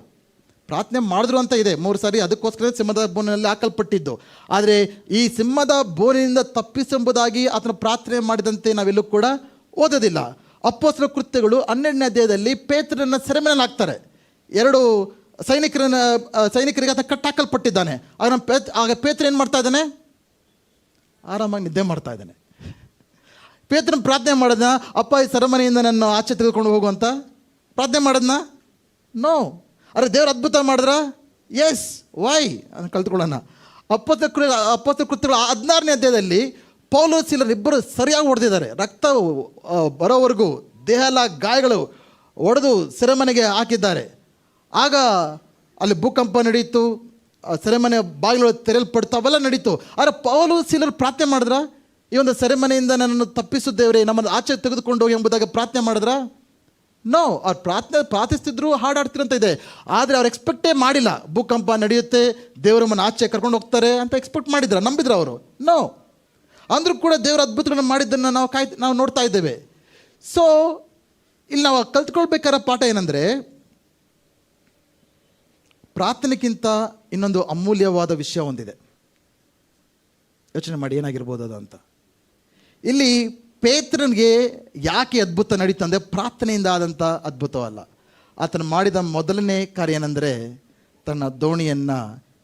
ಪ್ರಾರ್ಥನೆ ಮಾಡಿದ್ರು ಅಂತ ಇದೆ 3 ಸಾರಿ. ಅದಕ್ಕೋಸ್ಕರ ಸಿಂಹದ ಬೋನಿನಲ್ಲಿ ಹಾಕಲ್ಪಟ್ಟಿದ್ದು. ಆದರೆ ಈ ಸಿಂಹದ ಬೋನಿನಿಂದ ತಪ್ಪಿಸೆಂಬುದಾಗಿ ಆತನ ಪ್ರಾರ್ಥನೆ ಮಾಡಿದಂತೆ ನಾವೆಲ್ಲೂ ಕೂಡ ಓದೋದಿಲ್ಲ. ಅಪೊಸ್ತಲರ ಕೃತ್ಯಗಳು 12ನೇ ಅಧ್ಯಾಯದಲ್ಲಿ ಪೇತ್ರನ ಸೆರೆಮನೆಯಲ್ಲಿ ಹಾಕ್ತಾರೆ. 2 ಸೈನಿಕರಿಗೆ ಆತ ಕಟ್ಟಾಕಲ್ಪಟ್ಟಿದ್ದಾನೆ. ಆಗ ಪೇತ್ರ ಏನು ಮಾಡ್ತಾ ಇದ್ದಾನೆ? ಆರಾಮಾಗಿ ನಿದ್ದೆ ಮಾಡ್ತಾ ಇದ್ದಾನೆ. ಪೇತ್ರನ ಪ್ರಾರ್ಥನೆ ಮಾಡಿದ್ನ, ಅಪ್ಪ ಈ ಸೆರೆಮನೆಯಿಂದ ನನ್ನ ಆಚೆ ತೆಗೆದುಕೊಂಡು ಹೋಗುವಂತ ಪ್ರಾರ್ಥನೆ ಮಾಡಿದ್ನ? ನೋ. ಅರೆ ದೇವ್ರು ಅದ್ಭುತ ಮಾಡಿದ್ರ? ಎಸ್. ವೈ ಅಂತ ಕಲ್ತ್ಕೊಳ್ಳೋಣ. ಅಪೊಸ್ತಲರ ಕೃತ್ಯಗಳು 16ನೇ ಅಧ್ಯಾಯದಲ್ಲಿ ಪೌಲ ಸೀಲರು ಇಬ್ಬರು ಸರಿಯಾಗಿ ಹೊಡೆದಿದ್ದಾರೆ. ರಕ್ತ ಬರೋವರೆಗೂ ದೇಹ ಎಲ್ಲ ಗಾಯಗಳು ಹೊಡೆದು ಸೆರೆಮನೆಗೆ ಹಾಕಿದ್ದಾರೆ. ಆಗ ಅಲ್ಲಿ ಭೂಕಂಪ ನಡೀತು, ಸೆರೆಮನೆ ಬಾಗಿಲು ತೆರೆಯಲ್ಪಡ್ತು, ಅವೆಲ್ಲ ನಡೀತು. ಆದರೆ ಪೌಲ ಸೀಲರು ಪ್ರಾರ್ಥನೆ ಮಾಡಿದ್ರ? ಈ ಒಂದು ಸೆರೆಮನೆಯಿಂದ ನನ್ನನ್ನು ತಪ್ಪಿಸುತ್ತೇವ್ರೆ, ನಮ್ಮನ್ನು ಆಚೆ ತೆಗೆದುಕೊಂಡು ಹೋಗಿ ಎಂಬುದಾಗಿ ಪ್ರಾರ್ಥನೆ ಮಾಡಿದ್ರ? ನೋ. ಅವ್ರು ಪ್ರಾರ್ಥಿಸ್ತಿದ್ರು, ಹಾಡಾಡ್ತಿರಂತ ಇದೆ. ಆದರೆ ಅವ್ರು ಎಕ್ಸ್ಪೆಕ್ಟೇ ಮಾಡಿಲ್ಲ ಭೂಕಂಪ ನಡೆಯುತ್ತೆ, ದೇವರು ಆಚೆ ಕರ್ಕೊಂಡು ಹೋಗ್ತಾರೆ ಅಂತ ಎಕ್ಸ್ಪೆಕ್ಟ್ ಮಾಡಿದ್ರ? ನಂಬಿದ್ರ ಅವರು? ನೋ. ಅಂದರೂ ಕೂಡ ದೇವರ ಅದ್ಭುತಗಳನ್ನು ಮಾಡಿದ್ದನ್ನು ನಾವು ನೋಡ್ತಾ ಇದ್ದೇವೆ. ಸೊ ಇಲ್ಲಿ ನಾವು ಕಲ್ತ್ಕೊಳ್ಬೇಕಾದ ಪಾಠ ಏನಂದರೆ, ಪ್ರಾರ್ಥನೆಗಿಂತ ಇನ್ನೊಂದು ಅಮೂಲ್ಯವಾದ ವಿಷಯ ಒಂದಿದೆ. ಯೋಚನೆ ಮಾಡಿ ಏನಾಗಿರ್ಬೋದು ಅದು ಅಂತ. ಇಲ್ಲಿ ಪೇತ್ರನಿಗೆ ಯಾಕೆ ಅದ್ಭುತ ನಡೀತಂದರೆ ಪ್ರಾರ್ಥನೆಯಿಂದ ಆದಂಥ ಅದ್ಭುತವಲ್ಲ. ಆತನು ಮಾಡಿದ ಮೊದಲನೇ ಕಾರ್ಯ ಏನಂದರೆ, ತನ್ನ ದೋಣಿಯನ್ನು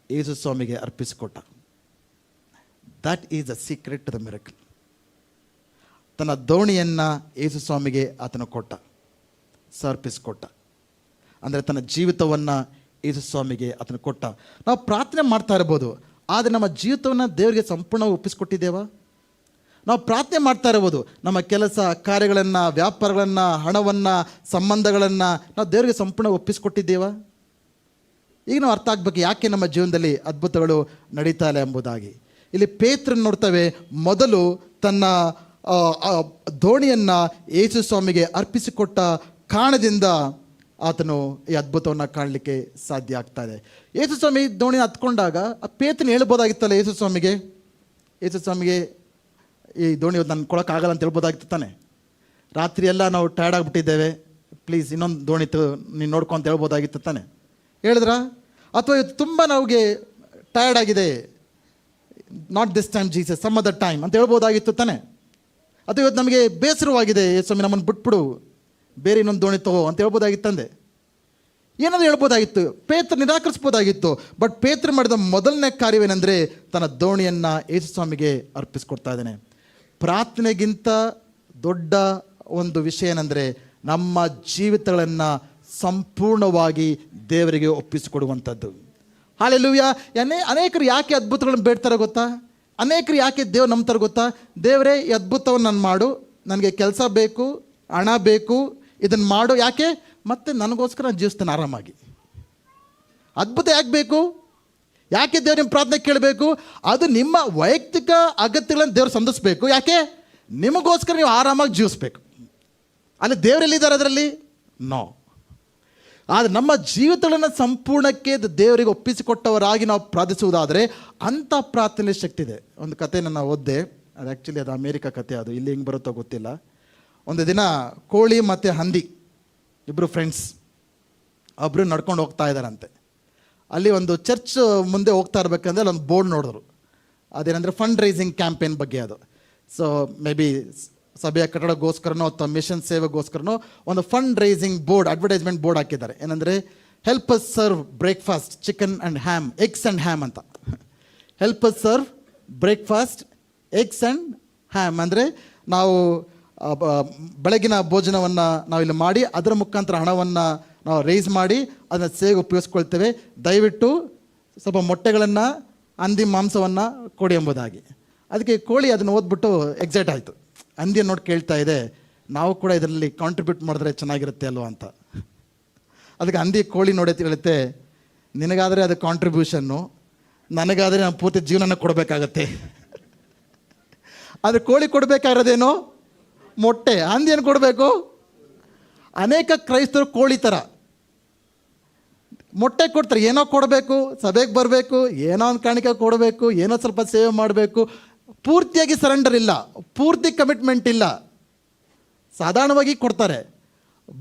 ಯೇಸು ಸ್ವಾಮಿಗೆ ಅರ್ಪಿಸಿಕೊಟ್ಟ. That is the secret to the miracle. ತನ್ನ ದೋಣಿಯನ್ನು ಯೇಸು ಸ್ವಾಮಿಗೆ ಆತನು ಸಮರ್ಪಿಸಿಕೊಟ್ಟ. ಅಂದರೆ ತನ್ನ ಜೀವಿತವನ್ನು ಯೇಸು ಸ್ವಾಮಿಗೆ ಆತನು ಕೊಟ್ಟ. ನಾವು ಪ್ರಾರ್ಥನೆ ಮಾಡ್ತಾ ಇರ್ಬೋದು, ಆದರೆ ನಮ್ಮ ಜೀವಿತವನ್ನು ದೇವರಿಗೆ ಸಂಪೂರ್ಣವಾಗಿ ಒಪ್ಪಿಸಿಕೊಟ್ಟಿದ್ದೇವಾ? ನಾವು ಪ್ರಾರ್ಥನೆ ಮಾಡ್ತಾ ಇರ್ಬೋದು, ನಮ್ಮ ಕೆಲಸ ಕಾರ್ಯಗಳನ್ನು, ವ್ಯಾಪಾರಗಳನ್ನು, ಹಣವನ್ನು, ಸಂಬಂಧಗಳನ್ನು ನಾವು ದೇವರಿಗೆ ಸಂಪೂರ್ಣ ಒಪ್ಪಿಸಿಕೊಟ್ಟಿದ್ದೇವಾ? ಈಗ ನಾವು ಅರ್ಥ ಆಗಬೇಕು ಯಾಕೆ ನಮ್ಮ ಜೀವನದಲ್ಲಿ ಅದ್ಭುತಗಳು ನಡೀತಾ ಇಲ್ಲ ಎಂಬುದಾಗಿ. ಇಲ್ಲಿ ಪೇತ್ರನ ನೋಡ್ತೇವೆ, ಮೊದಲು ತನ್ನ ದೋಣಿಯನ್ನು ಯೇಸು ಸ್ವಾಮಿಗೆ ಅರ್ಪಿಸಿಕೊಟ್ಟ ಕಾರಣದಿಂದ ಆತನು ಈ ಅದ್ಭುತವನ್ನು ಕಾಣಲಿಕ್ಕೆ ಸಾಧ್ಯ ಆಗ್ತಾ ಇದೆ. ಯೇಸು ಸ್ವಾಮಿ ದೋಣಿ ಹತ್ಕೊಂಡಾಗ ಪೇತ್ರನ ಹೇಳ್ಬೋದಾಗಿತ್ತಲ್ಲ ಯೇಸು ಸ್ವಾಮಿಗೆ ಈ ದೋಣಿ ನಾನು ಕೊಡೋಕ್ಕಾಗಲ್ಲ ಅಂತ ಹೇಳ್ಬೋದಾಗಿತ್ತು ತಾನೆ. ರಾತ್ರಿ ಎಲ್ಲ ನಾವು ಟಯರ್ಡ್ ಆಗಿಬಿಟ್ಟಿದ್ದೇವೆ, ಪ್ಲೀಸ್ ಇನ್ನೊಂದು ದೋಣಿ ನೀನು ನೋಡ್ಕೊ ಅಂತ ಹೇಳ್ಬೋದಾಗಿತ್ತು ತಾನೆ. ಹೇಳಿದ್ರ? ಅಥವಾ ಇವತ್ತು ತುಂಬ ನಮಗೆ ಟಯರ್ಡ್ ಆಗಿದೆ, not this time Jesus, some other time ಅಂತ ಹೇಳ್ಬೋದಾಗಿತ್ತು ತಾನೆ. ಅದು ಇವತ್ತು ನಮಗೆ ಬೇಸರವಾಗಿದೆ, ಸ್ವಾಮಿ ನಮ್ಮನ್ನು ಬಿಟ್ಬಿಡು, ಬೇರೆ ಇನ್ನೊಂದು ದೋಣಿ ತಗೋ ಅಂತ ಹೇಳ್ಬೋದಾಗಿತ್ತಂದೆ. ಏನಾದರೂ ಹೇಳ್ಬೋದಾಗಿತ್ತು, ಪೇತ್ರ ನಿರಾಕರಿಸ್ಬೋದಾಗಿತ್ತು. ಬಟ್ ಪೇತ್ರ ಮಾಡಿದ ಮೊದಲನೇ ಕಾರ್ಯವೇನೆಂದರೆ ತನ್ನ ದೋಣಿಯನ್ನು ಯೇಸು ಸ್ವಾಮಿಗೆ ಅರ್ಪಿಸ್ಕೊಡ್ತಾ ಇದ್ದಾನೆ. ಪ್ರಾರ್ಥನೆಗಿಂತ ದೊಡ್ಡ ಒಂದು ವಿಷಯ ಏನಂದರೆ ನಮ್ಮ ಜೀವಿತಗಳನ್ನು ಸಂಪೂರ್ಣವಾಗಿ ದೇವರಿಗೆ ಒಪ್ಪಿಸಿಕೊಡುವಂಥದ್ದು. ಹಲ್ಲೆಲೂಯಾ. ಅನೇಕರು ಯಾಕೆ ಅದ್ಭುತಗಳನ್ನು ಬೇಡ್ತಾರೆ ಗೊತ್ತಾ? ಅನೇಕರು ಯಾಕೆ ದೇವ್ರು ನಂಬ್ತಾರೆ ಗೊತ್ತಾ? ದೇವರೇ ಈ ಅದ್ಭುತವನ್ನು ನಾನು ಮಾಡು, ನನಗೆ ಕೆಲಸ ಬೇಕು, ಹಣ ಬೇಕು, ಇದನ್ನು ಮಾಡು. ಯಾಕೆ? ಮತ್ತೆ ನನಗೋಸ್ಕರ ನಾನು ಜೀವಿಸ್ತೇನೆ ಆರಾಮಾಗಿ. ಅದ್ಭುತ ಯಾಕೆ ಬೇಕು? ಯಾಕೆ ದೇವ್ರು ನಿಮ್ಮ ಪ್ರಾರ್ಥನೆ ಕೇಳಬೇಕು? ಅದು ನಿಮ್ಮ ವೈಯಕ್ತಿಕ ಅಗತ್ಯಗಳನ್ನು ದೇವ್ರು ಸಂಧಿಸ್ಬೇಕು. ಯಾಕೆ? ನಿಮಗೋಸ್ಕರ ನೀವು ಆರಾಮಾಗಿ ಜೀವಿಸ್ಬೇಕು. ಅಲ್ಲಿ ದೇವರೆಲ್ಲಿದ್ದಾರೆ ಅದರಲ್ಲಿ? ನೋ. ಆದರೆ ನಮ್ಮ ಜೀವಿತಗಳನ್ನು ಸಂಪೂರ್ಣಕ್ಕೆ ದೇವರಿಗೆ ಒಪ್ಪಿಸಿಕೊಟ್ಟವರಾಗಿ ನಾವು ಪ್ರಾರ್ಥಿಸುವುದಾದರೆ ಅಂಥ ಪ್ರಾರ್ಥನೆ ಶಕ್ತಿ ಇದೆ. ಒಂದು ಕಥೆಯನ್ನು ನಾನು ಓದಿದೆ, ಅದು ಆ್ಯಕ್ಚುಲಿ ಅದು ಅಮೇರಿಕಾ ಕಥೆ, ಅದು ಇಲ್ಲಿ ಹೆಂಗೆ ಬರುತ್ತೋ ಗೊತ್ತಿಲ್ಲ. ಒಂದು ದಿನ ಕೋಳಿ ಮತ್ತು ಹಂದಿ ಇಬ್ಬರು ಫ್ರೆಂಡ್ಸ್ ಒಬ್ಬರು ನಡ್ಕೊಂಡು ಹೋಗ್ತಾ ಇದ್ದಾರಂತೆ. ಅಲ್ಲಿ ಒಂದು ಚರ್ಚ್ ಮುಂದೆ ಹೋಗ್ತಾ ಇರಬೇಕಂದ್ರೆ ಅಲ್ಲಿ ಒಂದು ಬೋರ್ಡ್ ನೋಡಿದ್ರು. ಅದೇನೆಂದರೆ ಫಂಡ್ ರೈಸಿಂಗ್ ಕ್ಯಾಂಪೇನ್ ಬಗ್ಗೆ ಅದು. ಸೊ ಮೇ ಬಿ ಸಭೆಯ ಕಟ್ಟಡಕ್ಕೋಸ್ಕರನೋ ಅಥವಾ ಮಿಷನ್ ಸೇವೆಗೋಸ್ಕರನೋ ಒಂದು fund raising board, advertisement board ಹಾಕಿದ್ದಾರೆ. ಏನಂದರೆ help us serve breakfast chicken and ham, eggs and ham ಅಂತ. Help us serve breakfast eggs and ham ಅಂದರೆ ನಾವು ಬೆಳಗಿನ ಭೋಜನವನ್ನು ನಾವಿಲ್ಲಿ ಮಾಡಿ ಅದರ ಮುಖಾಂತರ ಹಣವನ್ನು ನಾವು ರೈಸ್ ಮಾಡಿ ಅದನ್ನು ಸೇವೆಗೆ ಉಪಯೋಗಿಸ್ಕೊಳ್ತೇವೆ. ದಯವಿಟ್ಟು ಸ್ವಲ್ಪ ಮೊಟ್ಟೆಗಳನ್ನು, ಹಂದಿ ಮಾಂಸವನ್ನು ಕೊಡಿ ಎಂಬುದಾಗಿ. ಅದಕ್ಕೆ ಕೋಳಿ ಅದನ್ನು ಓದ್ಬಿಟ್ಟು ಎಕ್ಸೈಟ್ ಆಯಿತು. ಹಂದಿಯನ್ನು ನೋಡಿ ಕೇಳ್ತಾ ಇದೆ, ನಾವು ಕೂಡ ಇದರಲ್ಲಿ ಕಾಂಟ್ರಿಬ್ಯೂಟ್ ಮಾಡಿದ್ರೆ ಚೆನ್ನಾಗಿರುತ್ತೆ ಅಲ್ವಾ ಅಂತ. ಅದಕ್ಕೆ ಹಂದಿ ಕೋಳಿ ನೋಡಿ ಹೇಳುತ್ತೆ, ನಿನಗಾದರೆ ಅದು ಕಾಂಟ್ರಿಬ್ಯೂಷನ್ನು, ನನಗಾದರೆ ನಾನು ಪೂರ್ತಿ ಜೀವನನ ಕೊಡಬೇಕಾಗತ್ತೆ. ಆದರೆ ಕೋಳಿ ಕೊಡಬೇಕಾಗಿರೋದೇನು? ಮೊಟ್ಟೆ. ಹಂದಿ ಏನು ಕೊಡಬೇಕು? ಅನೇಕ ಕ್ರೈಸ್ತರು ಕೋಳಿ ಥರ ಮೊಟ್ಟೆ ಕೊಡ್ತಾರೆ. ಏನೋ ಕೊಡಬೇಕು, ಸಭೆಗೆ ಬರಬೇಕು, ಏನೋ ಒಂದು ಕಾಣಿಕೆ ಕೊಡಬೇಕು, ಏನೋ ಸ್ವಲ್ಪ ಸೇವೆ ಮಾಡಬೇಕು. ಪೂರ್ತಿಯಾಗಿ ಸರೆಂಡರ್ ಇಲ್ಲ, ಪೂರ್ತಿ ಕಮಿಟ್ಮೆಂಟ್ ಇಲ್ಲ, ಸಾಧಾರಣವಾಗಿ ಕೊಡ್ತಾರೆ.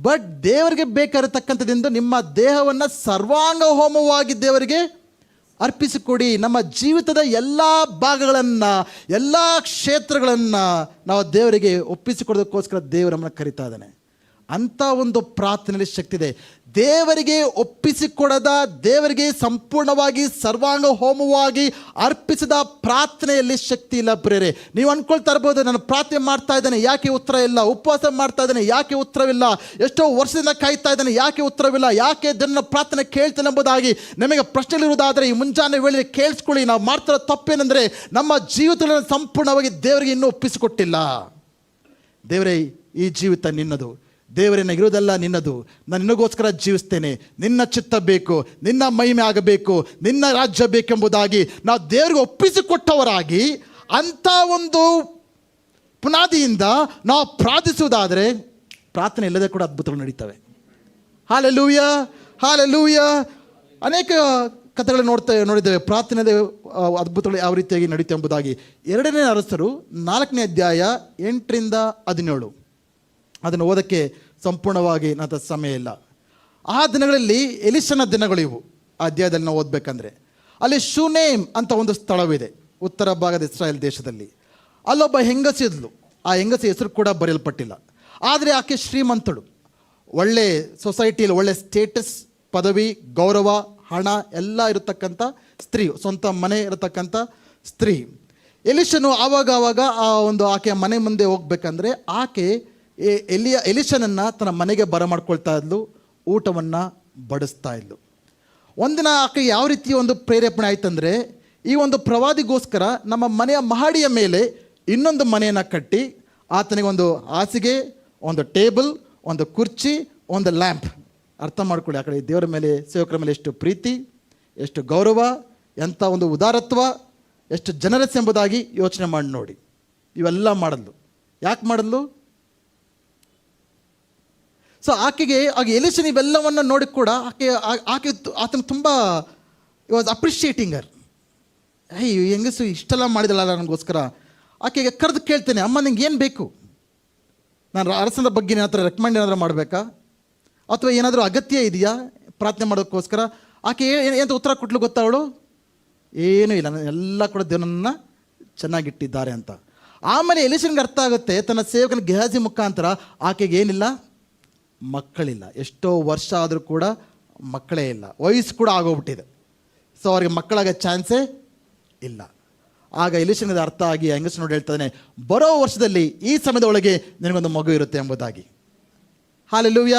ಬಟ್ ದೇವರಿಗೆ ಬೇಕಾಗಿರತಕ್ಕಂಥದ್ದಿಂದ ನಿಮ್ಮ ದೇಹವನ್ನು ಸರ್ವಾಂಗ ಹೋಮವಾಗಿ ದೇವರಿಗೆ ಅರ್ಪಿಸಿಕೊಡಿ. ನಮ್ಮ ಜೀವಿತದ ಎಲ್ಲ ಭಾಗಗಳನ್ನು, ಎಲ್ಲ ಕ್ಷೇತ್ರಗಳನ್ನು ನಾವು ದೇವರಿಗೆ ಒಪ್ಪಿಸಿಕೊಡೋದಕ್ಕೋಸ್ಕರ ದೇವರು ನಮ್ಮನ್ನು ಕರೀತಾ ಇದ್ದಾನೆ. ಅಂಥ ಒಂದು ಪ್ರಾರ್ಥನೆಯಲ್ಲಿ ಶಕ್ತಿ ಇದೆ. ದೇವರಿಗೆ ಒಪ್ಪಿಸಿಕೊಡದ, ದೇವರಿಗೆ ಸಂಪೂರ್ಣವಾಗಿ ಸರ್ವಾಂಗ ಹೋಮವಾಗಿ ಅರ್ಪಿಸಿದ ಪ್ರಾರ್ಥನೆಯಲ್ಲಿ ಶಕ್ತಿ ಇಲ್ಲ ಪ್ರಿಯರೇ. ನೀವು ಅಂದ್ಕೊಳ್ತಾ ಇರ್ಬೋದು, ನಾನು ಪ್ರಾರ್ಥನೆ ಮಾಡ್ತಾ ಇದ್ದೇನೆ, ಯಾಕೆ ಉತ್ತರ ಇಲ್ಲ? ಉಪವಾಸ ಮಾಡ್ತಾ ಇದ್ದೇನೆ, ಯಾಕೆ ಉತ್ತರವಿಲ್ಲ? ಎಷ್ಟೋ ವರ್ಷದಿಂದ ಕಾಯ್ತಾ ಇದ್ದೇನೆ, ಯಾಕೆ ಉತ್ತರವಿಲ್ಲ? ಯಾಕೆ ಜನರ ಪ್ರಾರ್ಥನೆ ಕೇಳ್ತೇನೆ ಎಂಬುದಾಗಿ ನಿಮಗೆ ಪ್ರಶ್ನೆಗಳಿರುವುದಾದರೆ ಈ ಮುಂಜಾನೆ ವೇಳೆ ಕೇಳಿಸ್ಕೊಳ್ಳಿ. ನಾವು ಮಾಡ್ತಿರೋ ತಪ್ಪೇನೆಂದರೆ ನಮ್ಮ ಜೀವಿತಗಳನ್ನು ಸಂಪೂರ್ಣವಾಗಿ ದೇವರಿಗೆ ಇನ್ನೂ ಒಪ್ಪಿಸಿಕೊಟ್ಟಿಲ್ಲ. ದೇವರೇ, ಈ ಜೀವಿತ ನಿನ್ನದು, ದೇವರನ್ನ ಇರೋದೆಲ್ಲ ನಿನ್ನದು, ನಾನು ನಿನಗೋಸ್ಕರ ಜೀವಿಸ್ತೇನೆ, ನಿನ್ನ ಚಿತ್ತ ಬೇಕು, ನಿನ್ನ ಮಹಿಮೆ ಆಗಬೇಕು, ನಿನ್ನ ರಾಜ್ಯ ಬೇಕೆಂಬುದಾಗಿ ನಾವು ದೇವರಿಗೆ ಒಪ್ಪಿಸಿಕೊಟ್ಟವರಾಗಿ ಅಂಥ ಒಂದು ಪುನಾದಿಯಿಂದ ನಾವು ಪ್ರಾರ್ಥಿಸುವುದಾದರೆ ಪ್ರಾರ್ಥನೆ ಇಲ್ಲದೆ ಕೂಡ ಅದ್ಭುತಗಳು ನಡೀತವೆ. Hallelujah, hallelujah. ಅನೇಕ ಕಥೆಗಳನ್ನು ನೋಡಿದ್ದೇವೆ, ಪ್ರಾರ್ಥನೆಯ ಅದ್ಭುತಗಳು ಯಾವ ರೀತಿಯಾಗಿ ನಡೀತವೆ ಎಂಬುದಾಗಿ. 2ನೇ ಅರಸರು 4ನೇ ಅಧ್ಯಾಯ 8-17. ಅದನ್ನು ಓದೋಕ್ಕೆ ಸಂಪೂರ್ಣವಾಗಿ ನನ್ನ ಸಮಯ ಇಲ್ಲ. ಆ ದಿನಗಳಲ್ಲಿ ಎಲಿಷನ ದಿನಗಳು ಇವು. ಆ ಅಧ್ಯಾಯದಲ್ಲಿ ನಾವು ಓದಬೇಕಂದ್ರೆ ಅಲ್ಲಿ ಶೂನೇಮ್ ಅಂತ ಒಂದು ಸ್ಥಳವಿದೆ ಉತ್ತರ ಭಾಗದ ಇಸ್ರಾಯೇಲ್ ದೇಶದಲ್ಲಿ. ಅಲ್ಲೊಬ್ಬ ಹೆಂಗಸಿದ್ಲು. ಆ ಹೆಂಗಸಿ ಹೆಸರು ಕೂಡ ಬರೆಯಲ್ಪಟ್ಟಿಲ್ಲ. ಆದರೆ ಆಕೆ ಶ್ರೀಮಂತಳು, ಒಳ್ಳೆ ಸೊಸೈಟಿಯಲ್ಲಿ ಒಳ್ಳೆ ಸ್ಟೇಟಸ್, ಪದವಿ, ಗೌರವ, ಹಣ ಎಲ್ಲ ಇರತಕ್ಕಂಥ ಸ್ತ್ರೀ, ಸ್ವಂತ ಮನೆ ಇರತಕ್ಕಂಥ ಸ್ತ್ರೀ. ಎಲಿಷನು ಆವಾಗ ಆಕೆಯ ಮನೆ ಮುಂದೆ ಹೋಗ್ಬೇಕಂದ್ರೆ ಆಕೆ ಎಲಿಷನನ್ನು ತನ್ನ ಮನೆಗೆ ಬರಮಾಡ್ಕೊಳ್ತಾ ಇದ್ಲು, ಊಟವನ್ನು ಬಡಿಸ್ತಾ ಇದ್ಲು. ಒಂದಿನ ಆಕೆ ಯಾವ ರೀತಿ ಒಂದು ಪ್ರೇರೇಪಣೆ ಆಯ್ತಂದರೆ, ಈ ಒಂದು ಪ್ರವಾದಿಗೋಸ್ಕರ ನಮ್ಮ ಮನೆಯ ಮಹಡಿಯ ಮೇಲೆ ಇನ್ನೊಂದು ಮನೆಯನ್ನು ಕಟ್ಟಿ ಆತನಿಗೆ ಒಂದು ಹಾಸಿಗೆ, ಒಂದು ಟೇಬಲ್, ಒಂದು ಕುರ್ಚಿ, ಒಂದು ಲ್ಯಾಂಪ್. ಅರ್ಥ ಮಾಡ್ಕೊಳ್ಳಿ, ಆ ಕಡೆ ದೇವರ ಮೇಲೆ, ಸೇವಕರ ಮೇಲೆ ಎಷ್ಟು ಪ್ರೀತಿ, ಎಷ್ಟು ಗೌರವ, ಎಂಥ ಒಂದು ಉದಾರತ್ವ, ಎಷ್ಟು ಜನರಸ್ ಎಂಬುದಾಗಿ ಯೋಚನೆ ಮಾಡಿ ನೋಡಿ. ಇವೆಲ್ಲ ಮಾಡಲು ಯಾಕೆ ಮಾಡಲು? ಸೊ ಆಕೆಗೆ ಎಲಿಷನ್ ಇವೆಲ್ಲವನ್ನು ನೋಡಿ ಕೂಡ ಆತನ ತುಂಬ ವಾಸ್ ಅಪ್ರಿಷಿಯೇಟಿಂಗ್ ಹರ್. ಹೆಂಗಸು ಇಷ್ಟೆಲ್ಲ ಮಾಡಿದಲ್ಲ ನನಗೋಸ್ಕರ. ಆಕೆಗೆ ಕರೆದು ಕೇಳ್ತೇನೆ, ಅಮ್ಮ ನಿಂಗೆ ಏನು ಬೇಕು? ನಾನು ಅರಸನ ಬಗ್ಗೆ ಏನಾದರೂ ರೆಕಮೆಂಡ್ ಏನಾದರೂ ಮಾಡಬೇಕಾ, ಅಥವಾ ಏನಾದರೂ ಅಗತ್ಯ ಇದೆಯಾ ಪ್ರಾರ್ಥನೆ ಮಾಡೋದಕ್ಕೋಸ್ಕರ? ಆಕೆ ಏನಂತ ಉತ್ತರ ಕೊಟ್ಲು ಗೊತ್ತಾ? ಅವಳು ಏನೂ ಇಲ್ಲ, ಎಲ್ಲ ಕೂಡ ದೇವರನ್ನ ಚೆನ್ನಾಗಿಟ್ಟಿದ್ದಾರೆ ಅಂತ. ಆಮೇಲೆ ಎಲಿಷನ್ಗೆ ಅರ್ಥ ಆಗುತ್ತೆ, ತನ್ನ ಸೇವಕನ ಗೆಹಾಜಿ ಮುಖಾಂತರ ಆಕೆಗೆ ಏನಿಲ್ಲ, ಮಕ್ಕಳಿಲ್ಲ. ಎಷ್ಟೋ ವರ್ಷ ಆದರೂ ಕೂಡ ಮಕ್ಕಳೇ ಇಲ್ಲ, ವಯಸ್ಸು ಕೂಡ ಆಗೋಗ್ಬಿಟ್ಟಿದೆ. ಸೊ ಅವ್ರಿಗೆ ಮಕ್ಕಳಾಗೋ ಚಾನ್ಸೇ ಇಲ್ಲ. ಆಗ ಎಲಿಷನ್ಗೆ ಅರ್ಥ ಆಗಿ ಹೆಂಗಸ್ ನೋಡಿ ಹೇಳ್ತಾನೆ, ಬರೋ ವರ್ಷದಲ್ಲಿ ಈ ಸಮಯದ ಒಳಗೆ ನಿನಗೊಂದು ಮಗು ಇರುತ್ತೆ ಎಂಬುದಾಗಿ. ಹಾಲೆಲೂಯ.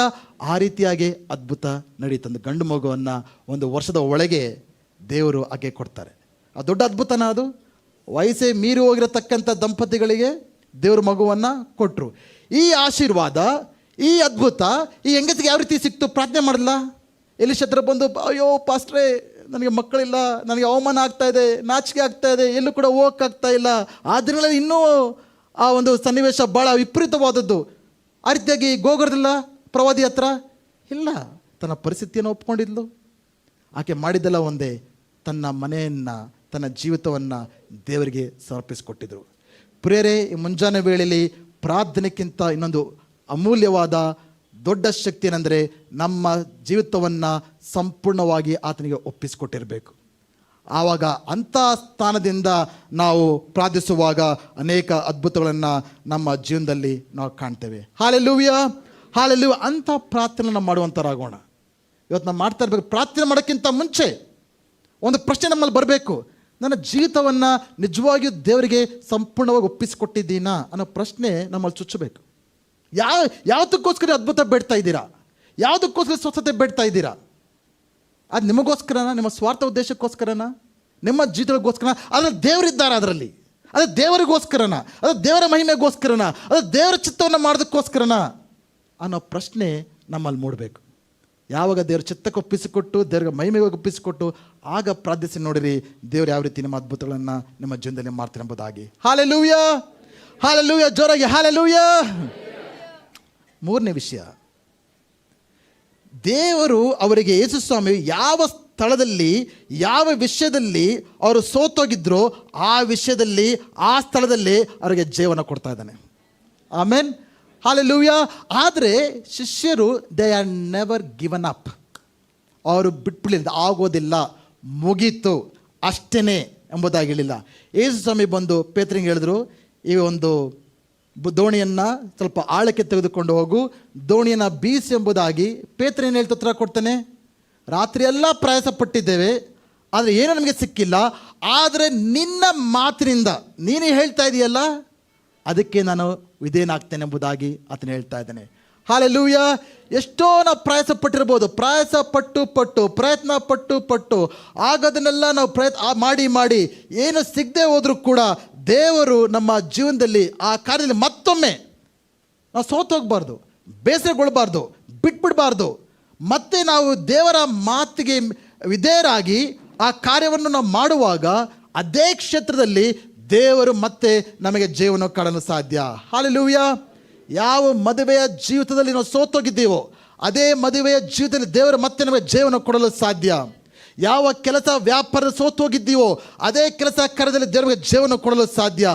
ಆ ರೀತಿಯಾಗಿ ಅದ್ಭುತ ನಡೀತಂದು ಗಂಡು ಮಗುವನ್ನು ಒಂದು ವರ್ಷದ ಒಳಗೆ ದೇವರು ಆಕೆ ಕೊಡ್ತಾರೆ. ಆ ದೊಡ್ಡ ಅದ್ಭುತನ ಅದು. ವಯಸ್ಸೇ ಮೀರಿ ಹೋಗಿರತಕ್ಕಂಥ ದಂಪತಿಗಳಿಗೆ ದೇವರು ಮಗುವನ್ನು ಕೊಟ್ಟರು. ಈ ಆಶೀರ್ವಾದ, ಈ ಅದ್ಭುತ ಈ ಹೆಂಗಸಿಗೆ ಯಾವ ರೀತಿ ಸಿಕ್ತು? ಪ್ರಾರ್ಥನೆ ಮಾಡಲ್ಲ. ಎಲಿಷ ಹತ್ರ ಬಂದು, ಅಯ್ಯೋ ಪಾಸ್ಟ್ರೇ, ನನಗೆ ಮಕ್ಕಳಿಲ್ಲ, ನನಗೆ ಅವಮಾನ ಆಗ್ತಾ ಇದೆ, ನಾಚಿಕೆ ಆಗ್ತಾ ಇದೆ, ಎಲ್ಲೂ ಕೂಡ ಹೋಗೋಕ್ಕಾಗ್ತಾ ಇಲ್ಲ. ಆ ದಿನಗಳಲ್ಲಿ ಇನ್ನೂ ಆ ಒಂದು ಸನ್ನಿವೇಶ ಭಾಳ ವಿಪರೀತವಾದದ್ದು. ಆ ರೀತಿಯಾಗಿ ಗೋಗರದಿಲ್ಲ ಪ್ರವಾದಿ ಹತ್ರ ಇಲ್ಲ. ತನ್ನ ಪರಿಸ್ಥಿತಿಯನ್ನು ಒಪ್ಕೊಂಡಿದ್ಲು. ಆಕೆ ಮಾಡಿದ್ದೆಲ್ಲ ಒಂದೇ, ತನ್ನ ಮನೆಯನ್ನು, ತನ್ನ ಜೀವಿತವನ್ನು ದೇವರಿಗೆ ಸಮರ್ಪಿಸಿಕೊಟ್ಟಿದ್ರು. ಪ್ರಿಯರೇ, ಈ ಮುಂಜಾನೆ ವೇಳೆಯಲ್ಲಿ ಪ್ರಾರ್ಥನೆಕ್ಕಿಂತ ಇನ್ನೊಂದು ಅಮೂಲ್ಯವಾದ ದೊಡ್ಡ ಶಕ್ತಿ ಏನಂದರೆ ನಮ್ಮ ಜೀವಿತವನ್ನು ಸಂಪೂರ್ಣವಾಗಿ ಆತನಿಗೆ ಒಪ್ಪಿಸಿಕೊಟ್ಟಿರಬೇಕು. ಆವಾಗ ಅಂಥ ಸ್ಥಾನದಿಂದ ನಾವು ಪ್ರಾರ್ಥಿಸುವಾಗ ಅನೇಕ ಅದ್ಭುತಗಳನ್ನು ನಮ್ಮ ಜೀವನದಲ್ಲಿ ನಾವು ಕಾಣ್ತೇವೆ. Hallelujah, hallelujah. ಅಂಥ ಪ್ರಾರ್ಥನೆಯನ್ನು ಮಾಡುವಂಥರಾಗೋಣ. ಇವತ್ತು ನಾವು ಮಾಡ್ತಾ ಇರಬೇಕು. ಪ್ರಾರ್ಥನೆ ಮಾಡೋಕ್ಕಿಂತ ಮುಂಚೆ ಒಂದು ಪ್ರಶ್ನೆ ನಮ್ಮಲ್ಲಿ ಬರಬೇಕು. ನನ್ನ ಜೀವಿತವನ್ನು ನಿಜವಾಗಿಯೂ ದೇವರಿಗೆ ಸಂಪೂರ್ಣವಾಗಿ ಒಪ್ಪಿಸಿಕೊಟ್ಟಿದ್ದೀನಾ ಅನ್ನೋ ಪ್ರಶ್ನೆ ನಮ್ಮಲ್ಲಿ ಚುಚ್ಚಬೇಕು. ಯಾವುದಕ್ಕೋಸ್ಕರ ಅದ್ಭುತ ಬೇಡ್ತಾ ಇದ್ದೀರಾ? ಯಾವುದಕ್ಕೋಸ್ಕರ ಸ್ವಸ್ಥತೆ ಬೇಡ್ತಾ ಇದ್ದೀರಾ? ಅದು ನಿಮಗೋಸ್ಕರನ, ನಿಮ್ಮ ಸ್ವಾರ್ಥ ಉದ್ದೇಶಕ್ಕೋಸ್ಕರನ, ನಿಮ್ಮ ಜೀವಿತಗಳಿಗೋಸ್ಕರ? ಅದರಲ್ಲಿ ದೇವರಿದ್ದಾರೆ, ಅದರಲ್ಲಿ ಅದು ದೇವರಿಗೋಸ್ಕರನ, ಅದು ದೇವರ ಮಹಿಮೆಗೋಸ್ಕರನ, ಅದು ದೇವರ ಚಿತ್ತವನ್ನು ಮಾಡೋದಕ್ಕೋಸ್ಕರನ ಅನ್ನೋ ಪ್ರಶ್ನೆ ನಮ್ಮಲ್ಲಿ ಮೂಡಬೇಕು. ಯಾವಾಗ ದೇವ್ರ ಚಿತ್ತಕ್ಕೆ ಒಪ್ಪಿಸಿಕೊಟ್ಟು, ದೇವ್ರಿಗೆ ಮಹಿಮೆಗೆ ಒಪ್ಪಿಸಿಕೊಟ್ಟು ಆಗ ಪ್ರಾರ್ಥಿಸಿ ನೋಡಿರಿ ದೇವ್ರು ಯಾವ ರೀತಿ ನಿಮ್ಮ ಅದ್ಭುತಗಳನ್ನು ನಿಮ್ಮ ಜೀವನದಲ್ಲಿ ಮಾಡ್ತಾರೆ ಎಂಬುದಾಗಿ. Hallelujah, hallelujah. ಜೋರಾಗಿ ಹಾಲೆಲೂಯಾ. ಮೂರನೇ ವಿಷಯ, ದೇವರು ಅವರಿಗೆ, ಯೇಸು ಸ್ವಾಮಿ ಯಾವ ಸ್ಥಳದಲ್ಲಿ, ಯಾವ ವಿಷಯದಲ್ಲಿ ಅವರು ಸೋತೋಗಿದ್ರೋ ಆ ವಿಷಯದಲ್ಲಿ, ಆ ಸ್ಥಳದಲ್ಲಿ ಅವರಿಗೆ ಜೀವನ ಕೊಡ್ತಾ ಇದ್ದಾನೆ. ಆಮೇನ್, ಹಾಲೆಲೂಯಾ. ಆದರೆ ಶಿಷ್ಯರು they are never given up. ಅವರು ಬಿಟ್ಬಿಡಲಿಲ್ಲ, ಆಗೋದಿಲ್ಲ, ಮುಗೀತು, ಅಷ್ಟೇ ಎಂಬುದಾಗಿ ಹೇಳಿಲ್ಲ. ಯೇಸು ಸ್ವಾಮಿ ಬಂದು ಪೇತ್ರನಿಗೆ ಹೇಳಿದ್ರು, ಈ ಒಂದು ದೋಣಿಯನ್ನು ಸ್ವಲ್ಪ ಆಳಕ್ಕೆ ತೆಗೆದುಕೊಂಡು ಹೋಗು, ದೋಣಿಯನ್ನು ಬೀಸಿ ಎಂಬುದಾಗಿ. ಪೇತ್ರ ಏನು ಹೇಳ್ತಾ ಉತ್ತರ ಕೊಡ್ತಾನೆ, ರಾತ್ರಿ ಎಲ್ಲ ಪ್ರಯಾಸ ಪಟ್ಟಿದ್ದೇವೆ, ಆದರೆ ಏನೂ ನಮಗೆ ಸಿಕ್ಕಿಲ್ಲ, ಆದರೆ ನಿನ್ನ ಮಾತಿನಿಂದ ನೀನು ಹೇಳ್ತಾ ಇದೆಯಲ್ಲ ಅದಕ್ಕೆ ನಾನು ವಿಧೇಯನಾಗ್ತೇನೆ ಎಂಬುದಾಗಿ ಆತನು ಹೇಳ್ತಾ ಇದ್ದಾನೆ. ಹಾಲೆಲೂಯಾ. ಎಷ್ಟೋ ನಾವು ಪ್ರಯಾಸ ಪಟ್ಟಿರ್ಬೋದು, ಪ್ರಯಾಸ ಪ್ರಯತ್ನ ಪಟ್ಟು ಆಗೋದನ್ನೆಲ್ಲ ನಾವು ಮಾಡಿ ಏನು ಸಿಗದೆ ಹೋದರೂ ಕೂಡ ದೇವರು ನಮ್ಮ ಜೀವನದಲ್ಲಿ ಆ ಕಾರ್ಯದಲ್ಲಿ ಮತ್ತೊಮ್ಮೆ ನಾವು ಸೋತೋಗ್ಬಾರ್ದು, ಬೇಸರಗೊಳ್ಬಾರ್ದು, ಬಿಟ್ಬಿಡಬಾರ್ದು. ಮತ್ತೆ ನಾವು ದೇವರ ಮಾತಿಗೆ ವಿಧೇಯರಾಗಿ ಆ ಕಾರ್ಯವನ್ನು ನಾವು ಮಾಡುವಾಗ ಅದೇ ಕ್ಷೇತ್ರದಲ್ಲಿ ದೇವರು ಮತ್ತೆ ನಮಗೆ ಜೀವನ ಕಾಣಲು ಸಾಧ್ಯ. ಹಾಲೆಲೂಯಾ. ಯಾವ ಮದುವೆಯ ಜೀವಿತದಲ್ಲಿ ನಾವು ಸೋತೋಗಿದ್ದೀವೋ ಅದೇ ಮದುವೆಯ ಜೀವಿತದಲ್ಲಿ ದೇವರು ಮತ್ತೆ ನಮಗೆ ಜೀವನ ಕೊಡಲು ಸಾಧ್ಯ. ಯಾವ ಕೆಲಸ ವ್ಯಾಪಾರ ಸೋತು ಹೋಗಿದ್ದೀವೋ ಅದೇ ಕೆಲಸ ಕಾರ್ಯದಲ್ಲಿ ದೇವರಿಗೆ ಜೀವನ ಕೊಡಲು ಸಾಧ್ಯ.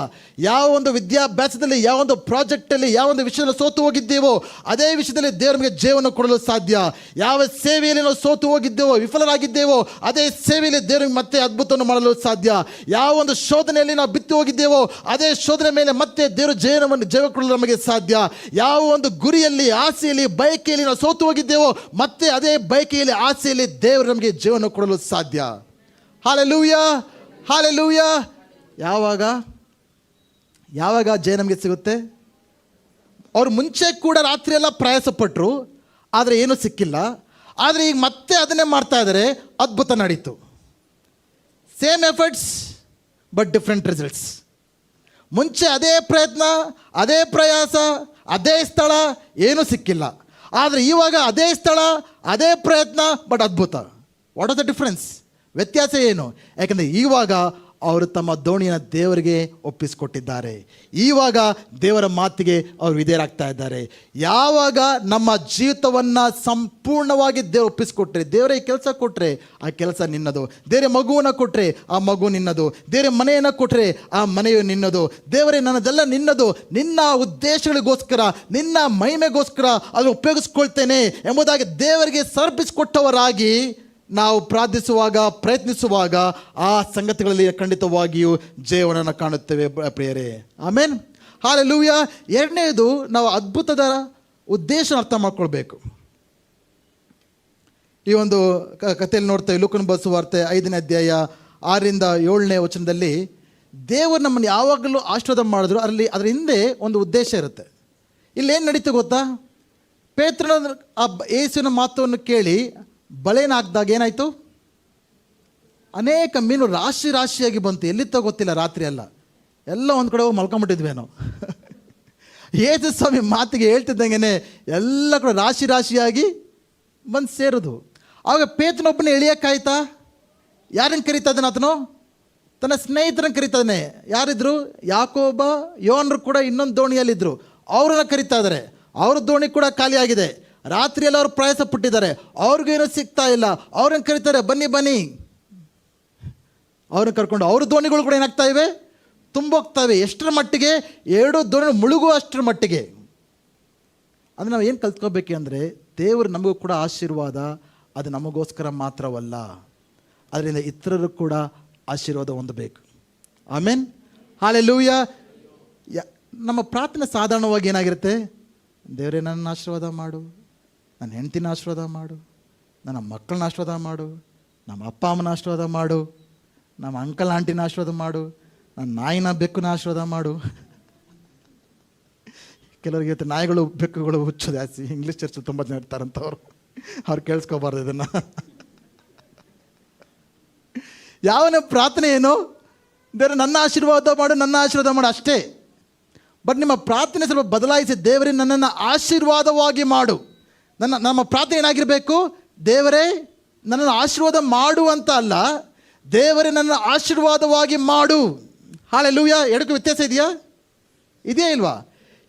ಯಾವ ಒಂದು ವಿದ್ಯಾಭ್ಯಾಸದಲ್ಲಿ, ಯಾವ ಒಂದು ಪ್ರಾಜೆಕ್ಟಲ್ಲಿ, ಯಾವ ಒಂದು ವಿಷಯದಲ್ಲಿ ಸೋತು ಹೋಗಿದ್ದೀವೋ ಅದೇ ವಿಷಯದಲ್ಲಿ ದೇವರಿಗೆ ಜೀವನ ಕೊಡಲು ಸಾಧ್ಯ. ಯಾವ ಸೇವೆಯಲ್ಲಿ ನಾವು ಸೋತು ಹೋಗಿದ್ದೇವೋ, ವಿಫಲರಾಗಿದ್ದೇವೋ ಅದೇ ಸೇವೆಯಲ್ಲಿ ದೇವರಿಗೆ ಮತ್ತೆ ಅದ್ಭುತವನ್ನು ಮಾಡಲು ಸಾಧ್ಯ. ಯಾವ ಒಂದು ಶೋಧನೆಯಲ್ಲಿ ನಾವು ಬಿತ್ತು ಹೋಗಿದ್ದೇವೋ ಅದೇ ಶೋಧನೆ ಮೇಲೆ ಮತ್ತೆ ದೇವರು ಜೀವ ಕೊಡಲು ನಮಗೆ ಸಾಧ್ಯ. ಯಾವ ಒಂದು ಗುರಿಯಲ್ಲಿ, ಆಸೆಯಲ್ಲಿ, ಬಯಕೆಯಲ್ಲಿ ನಾವು ಸೋತು ಹೋಗಿದ್ದೇವೋ ಮತ್ತೆ ಅದೇ ಬಯಕೆಯಲ್ಲಿ, ಆಸೆಯಲ್ಲಿ ದೇವರು ನಮಗೆ ಜೀವನ ಕೊಡಲು ಸಾಧ್ಯ. Hallelujah, hallelujah. ಯಾವಾಗ ಜಯ ನಮಗೆ ಸಿಗುತ್ತೆ? ಅವ್ರು ಮುಂಚೆ ಕೂಡ ರಾತ್ರಿ ಎಲ್ಲ ಪ್ರಯಾಸ ಪಟ್ಟರು, ಆದರೆ ಏನೂ ಸಿಕ್ಕಿಲ್ಲ. ಆದರೆ ಈಗ ಮತ್ತೆ ಅದನ್ನೇ ಮಾಡ್ತಾ ಇದ್ದಾರೆ, ಅದ್ಭುತ ನಡೀತು. Same efforts but different results. ಮುಂಚೆ ಅದೇ ಪ್ರಯತ್ನ, ಅದೇ ಪ್ರಯಾಸ, ಅದೇ ಸ್ಥಳ, ಏನೂ ಸಿಕ್ಕಿಲ್ಲ. ಆದರೆ ಇವಾಗ ಅದೇ ಸ್ಥಳ, ಅದೇ ಪ್ರಯತ್ನ, ಬಟ್ ಅದ್ಭುತ. What are the difference? ವ್ಯತ್ಯಾಸ ಏನು? ಯಾಕಂದರೆ ಇವಾಗ ಅವರು ತಮ್ಮ ದೋಣಿಯನ್ನು ದೇವರಿಗೆ ಒಪ್ಪಿಸಿಕೊಟ್ಟಿದ್ದಾರೆ. ಇವಾಗ ದೇವರ ಮಾತಿಗೆ ಅವರು ವಿಧೇಯರಾಗ್ತಾ ಇದ್ದಾರೆ. ಯಾವಾಗ ನಮ್ಮ ಜೀವಿತವನ್ನು ಸಂಪೂರ್ಣವಾಗಿ ದೇವರು ಒಪ್ಪಿಸಿಕೊಟ್ರೆ, ದೇವರೇ ಕೆಲಸ ಕೊಟ್ಟರೆ ಆ ಕೆಲಸ ನಿನ್ನದು, ದೇವರೇ ಮಗುವನ್ನು ಕೊಟ್ಟರೆ ಆ ಮಗು ನಿನ್ನದು, ದೇವರೇ ಮನೆಯನ್ನು ಕೊಟ್ಟರೆ ಆ ಮನೆಯು ನಿನ್ನದು, ದೇವರೇ ನನ್ನದೆಲ್ಲ ನಿನ್ನದು, ನಿನ್ನ ಉದ್ದೇಶಗಳಿಗೋಸ್ಕರ, ನಿನ್ನ ಮಹಿಮೆಗೋಸ್ಕರ ಅದನ್ನು ಉಪಯೋಗಿಸ್ಕೊಳ್ತೇನೆ ಎಂಬುದಾಗಿ ದೇವರಿಗೆ ಸಮರ್ಪಿಸಿಕೊಟ್ಟವರಾಗಿ ನಾವು ಪ್ರಾರ್ಥಿಸುವಾಗ, ಪ್ರಯತ್ನಿಸುವಾಗ ಆ ಸಂಗತಿಗಳಲ್ಲಿ ಖಂಡಿತವಾಗಿಯೂ ಜೀವನವನ್ನು ಕಾಣುತ್ತೇವೆ ಪ್ರಿಯರೇ. ಆಮೇನ್, ಹಲ್ಲೆಲೂಯಾ. ಎರಡನೇದು, ನಾವು ಅದ್ಭುತದ ಉದ್ದೇಶ ಅರ್ಥ ಮಾಡ್ಕೊಳ್ಬೇಕು. ಈ ಒಂದು ಕಥೆಯಲ್ಲಿ ನೋಡ್ತೇವೆ, ಲೂಕನ ಸುವಾರ್ತೆ 5ನೇ ಅಧ್ಯಾಯ 6ರಿಂದ 7ನೇ ವಚನದಲ್ಲಿ ದೇವರು ನಮ್ಮನ್ನು ಯಾವಾಗಲೂ ಆಶೀರ್ವಾದ ಮಾಡಿದ್ರು ಅದರ ಹಿಂದೆ ಒಂದು ಉದ್ದೇಶ ಇರುತ್ತೆ. ಇಲ್ಲೇನು ನಡೀತು ಗೊತ್ತಾ? ಪೇತ್ರನ ಆ ಯೇಸುವಿನ ಮಾತನ್ನು ಕೇಳಿ ಬಲೆನ ಹಾಕಿದಾಗ ಏನಾಯಿತು? ಅನೇಕ ಮೀನು ರಾಶಿ ರಾಶಿಯಾಗಿ ಬಂತು. ಎಲ್ಲಿತ್ತೋ ಗೊತ್ತಿಲ್ಲ, ರಾತ್ರಿ ಎಲ್ಲ ಒಂದು ಕಡೆ ಹೋಗಿ ಮಲ್ಕೊಂಬಿಟ್ಟಿದ್ವೇನೋ. ಯೇಸು ಸ್ವಾಮಿ ಮಾತಿಗೆ ಹೇಳ್ತಿದ್ದಂಗೆ ಎಲ್ಲ ಕಡೆ ರಾಶಿ ರಾಶಿಯಾಗಿ ಬಂದು ಸೇರೋದು. ಆವಾಗ ಪೇತ್ರನೊಬ್ಬನೇ ಎಳಿಯೋಕ್ಕಾಯ್ತಾ? ಯಾರನ್ನು ಕರೀತಾ ಇದ್ದಾನೆ ಆತನು? ತನ್ನ ಸ್ನೇಹಿತರನ್ನು ಕರೀತಾನೆ. ಯಾರಿದ್ರು? ಯಾಕೋಬ, ಯೋನರು ಕೂಡ ಇನ್ನೊಂದು ದೋಣಿಯಲ್ಲಿದ್ದರು. ಅವರನ್ನು ಕರೀತಾ ಇದ್ದಾರೆ. ಅವ್ರ ದೋಣಿ ಕೂಡ ಖಾಲಿಯಾಗಿದೆ. ರಾತ್ರಿಯಲ್ಲಿ ಅವರು ಪ್ರಯಾಸ ಪಟ್ಟಿದ್ದಾರೆ, ಅವ್ರಿಗೇನೂ ಸಿಗ್ತಾ ಇಲ್ಲ. ಅವ್ರನ್ನ ಕರೀತಾರೆ, ಬನ್ನಿ ಬನ್ನಿ. ಅವ್ರನ್ನ ಕರ್ಕೊಂಡು ಅವ್ರ ದೋಣಿಗಳು ಕೂಡ ಏನಾಗ್ತಾ ಇವೆ? ತುಂಬೋಗ್ತವೆ. ಎಷ್ಟರ ಮಟ್ಟಿಗೆ? 2 ದೋಣಿ ಮುಳುಗುವ ಅಷ್ಟರ ಮಟ್ಟಿಗೆ. ಅಂದರೆ ನಾವು ಏನು ಕಲ್ತ್ಕೋಬೇಕು ಅಂದರೆ, ದೇವರು ನಮಗೂ ಕೂಡ ಆಶೀರ್ವಾದ, ಅದು ನಮಗೋಸ್ಕರ ಮಾತ್ರವಲ್ಲ, ಅದರಿಂದ ಇತರರು ಕೂಡ ಆಶೀರ್ವಾದ ಹೊಂದಬೇಕು. ಆಮೇನ್, ಹಲ್ಲೆಲೂಯಾ. ನಮ್ಮ ಪ್ರಾರ್ಥನೆ ಸಾಧಾರಣವಾಗಿ ಏನಾಗಿರುತ್ತೆ? ದೇವರೇ ನನ್ನ ಆಶೀರ್ವಾದ ಮಾಡು, ನನ್ನ ಹೆಂಡತಿನ ಆಶೀರ್ವಾದ ಮಾಡು, ನನ್ನ ಮಕ್ಕಳನ್ನ ಆಶೀರ್ವಾದ ಮಾಡು, ನಮ್ಮ ಅಪ್ಪ ಅಮ್ಮನ ಆಶೀರ್ವಾದ ಮಾಡು, ನಮ್ಮ ಅಂಕಲ್ ಆಂಟಿನ ಆಶೀರ್ವಾದ ಮಾಡು, ನನ್ನ ನಾಯಿನ ಬೆಕ್ಕುನ ಆಶೀರ್ವಾದ ಮಾಡು. ಕೆಲವರಿಗೆ ಇವತ್ತು ನಾಯಿಗಳು ಬೆಕ್ಕುಗಳು ಹುಚ್ಚು ಜಾಸ್ತಿ. ಇಂಗ್ಲೀಷ್ ಚರ್ಚ್ ತುಂಬ ಜನ ಇರ್ತಾರಂತವ್ರು, ಅವ್ರು ಕೇಳಿಸ್ಕೋಬಾರ್ದು ಇದನ್ನು. ಯಾವನ ಪ್ರಾರ್ಥನೆ ಏನು? ದೇವರೇ ನನ್ನ ಆಶೀರ್ವಾದ ಮಾಡು, ನನ್ನ ಆಶೀರ್ವಾದ ಮಾಡು ಅಷ್ಟೇ. ಬಟ್ ನಿಮ್ಮ ಪ್ರಾರ್ಥನೆ ಸ್ವಲ್ಪ ಬದಲಾಯಿಸಿ, ದೇವರೇ ನನ್ನನ್ನು ಆಶೀರ್ವಾದವಾಗಿ ಮಾಡು. ನಮ್ಮ ಪ್ರಾರ್ಥನೆ ಏನಾಗಿರಬೇಕು? ದೇವರೇ ನನ್ನನ್ನು ಆಶೀರ್ವಾದ ಮಾಡು ಅಂತ ಅಲ್ಲ, ದೇವರೇ ನನ್ನನ್ನು ಆಶೀರ್ವಾದವಾಗಿ ಮಾಡು. ಹಲ್ಲೆಲೂಯಾ. ಎರಡಕ್ಕೂ ವ್ಯತ್ಯಾಸ ಇದೆಯಾ? ಇದೆಯಾ ಇಲ್ವಾ?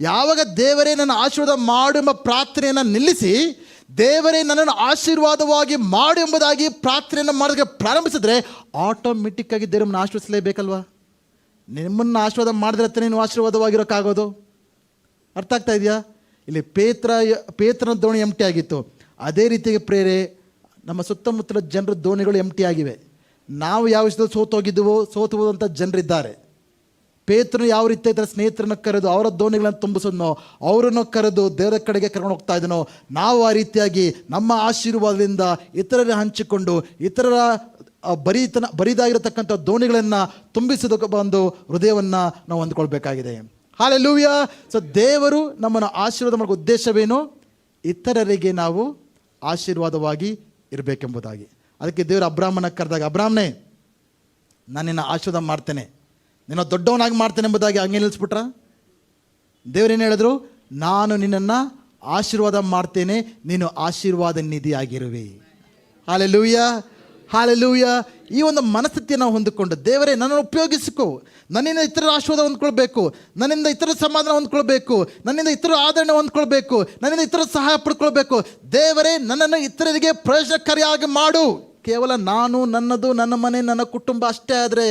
ಯಾವಾಗ ದೇವರೇ ನನ್ನ ಆಶೀರ್ವಾದ ಮಾಡು ಎಂಬ ಪ್ರಾರ್ಥನೆಯನ್ನು ನಿಲ್ಲಿಸಿ, ದೇವರೇ ನನ್ನನ್ನು ಆಶೀರ್ವಾದವಾಗಿ ಮಾಡು ಎಂಬುದಾಗಿ ಪ್ರಾರ್ಥನೆಯನ್ನು ಮಾಡೋದಕ್ಕೆ ಪ್ರಾರಂಭಿಸಿದ್ರೆ, ಆಟೋಮೆಟಿಕ್ಕಾಗಿ ದೇವರನ್ನು ಆಶೀರ್ವದಿಸಲೇಬೇಕಲ್ವಾ? ನಿಮ್ಮನ್ನು ಆಶೀರ್ವಾದ ಮಾಡಿದ್ರೆ ನೀನು ಆಶೀರ್ವಾದವಾಗಿರೋಕ್ಕಾಗೋದು. ಅರ್ಥ ಆಗ್ತಾ ಇದೆಯಾ? ಇಲ್ಲಿ ಪೇತ್ರನ ದೋಣಿ ಎಂಟಿ ಆಗಿತ್ತು. ಅದೇ ರೀತಿಯಾಗಿ ಪ್ರೇರೆ ನಮ್ಮ ಸುತ್ತಮುತ್ತಲ ಜನರ ದೋಣಿಗಳು ಎಂಟಿ ಆಗಿವೆ. ನಾವು ಯಾವ ವಿಷಯದಲ್ಲಿ ಸೋತು ಹೋದಂಥ ಜನರಿದ್ದಾರೆ. ಪೇತ್ರನು ಯಾವ ರೀತಿ ಥರ ಸ್ನೇಹಿತರನ್ನ ಕರೆದು ಅವರ ದೋಣಿಗಳನ್ನು ತುಂಬಿಸೋದನೋ, ಅವರನ್ನು ಕರೆದು ದೇವರ ಕಡೆಗೆ ಕರ್ಕೊಂಡು ಹೋಗ್ತಾ ಇದ್ದನೋ, ನಾವು ಆ ರೀತಿಯಾಗಿ ನಮ್ಮ ಆಶೀರ್ವಾದದಿಂದ ಇತರರ ಹಂಚಿಕೊಂಡು ಇತರರ ಬರಿದಾಗಿರತಕ್ಕಂಥ ದೋಣಿಗಳನ್ನು ತುಂಬಿಸೋದಕ್ಕೆ ಬಂದು ಹೃದಯವನ್ನು ನಾವು ಹೊಂದ್ಕೊಳ್ಬೇಕಾಗಿದೆ. ಹಲ್ಲೆಲೂಯಾ. ಸೊ ದೇವರು ನಮ್ಮನ್ನು ಆಶೀರ್ವಾದ ಮಾಡೋ ಉದ್ದೇಶವೇನು? ಇತರರಿಗೆ ನಾವು ಆಶೀರ್ವಾದವಾಗಿ ಇರಬೇಕೆಂಬುದಾಗಿ. ಅದಕ್ಕೆ ದೇವರು ಅಬ್ರಾಹ್ಮನ ಕರೆದಾಗ, ಅಬ್ರಾಹ್ಮನೇ ನಾನು ನಿನ್ನ ಆಶೀರ್ವಾದ ಮಾಡ್ತೇನೆ, ನಿನ್ನ ದೊಡ್ಡವನಾಗಿ ಮಾಡ್ತೇನೆ ಎಂಬುದಾಗಿ ಹಂಗೆ ನಿಲ್ಲಿಸ್ಬಿಟ್ರ? ದೇವರೇನು ಹೇಳಿದ್ರು? ನಾನು ನಿನ್ನನ್ನು ಆಶೀರ್ವಾದ ಮಾಡ್ತೇನೆ, ನೀನು ಆಶೀರ್ವಾದ ನಿಧಿಯಾಗಿರುವೆ. Hallelujah, hallelujah. ಈ ಒಂದು ಮನಸ್ಥಿತಿಯನ್ನು ನಾವು ಹೊಂದಿಕೊಂಡು, ದೇವರೇ ನನ್ನನ್ನು ಉಪಯೋಗಿಸಿಕೊ, ನನ್ನಿಂದ ಇತರರ ಆಶೀರ್ವಾದ ಹೊಂದ್ಕೊಳ್ಬೇಕು, ನನ್ನಿಂದ ಇತರ ಸಮಾಧಾನ ಹೊಂದ್ಕೊಳ್ಬೇಕು, ನನ್ನಿಂದ ಇತರ ಆದರಣೆ ಹೊಂದ್ಕೊಳ್ಬೇಕು, ನನ್ನಿಂದ ಇತರ ಸಹಾಯ ಪಡ್ಕೊಳ್ಬೇಕು. ದೇವರೇ ನನ್ನನ್ನು ಇತರರಿಗೆ ಪ್ರಯೋಜನಕಾರಿಯಾಗಿ ಮಾಡು. ಕೇವಲ ನಾನು, ನನ್ನದು, ನನ್ನ ಮನೆ, ನನ್ನ ಕುಟುಂಬ ಅಷ್ಟೇ ಆದರೆ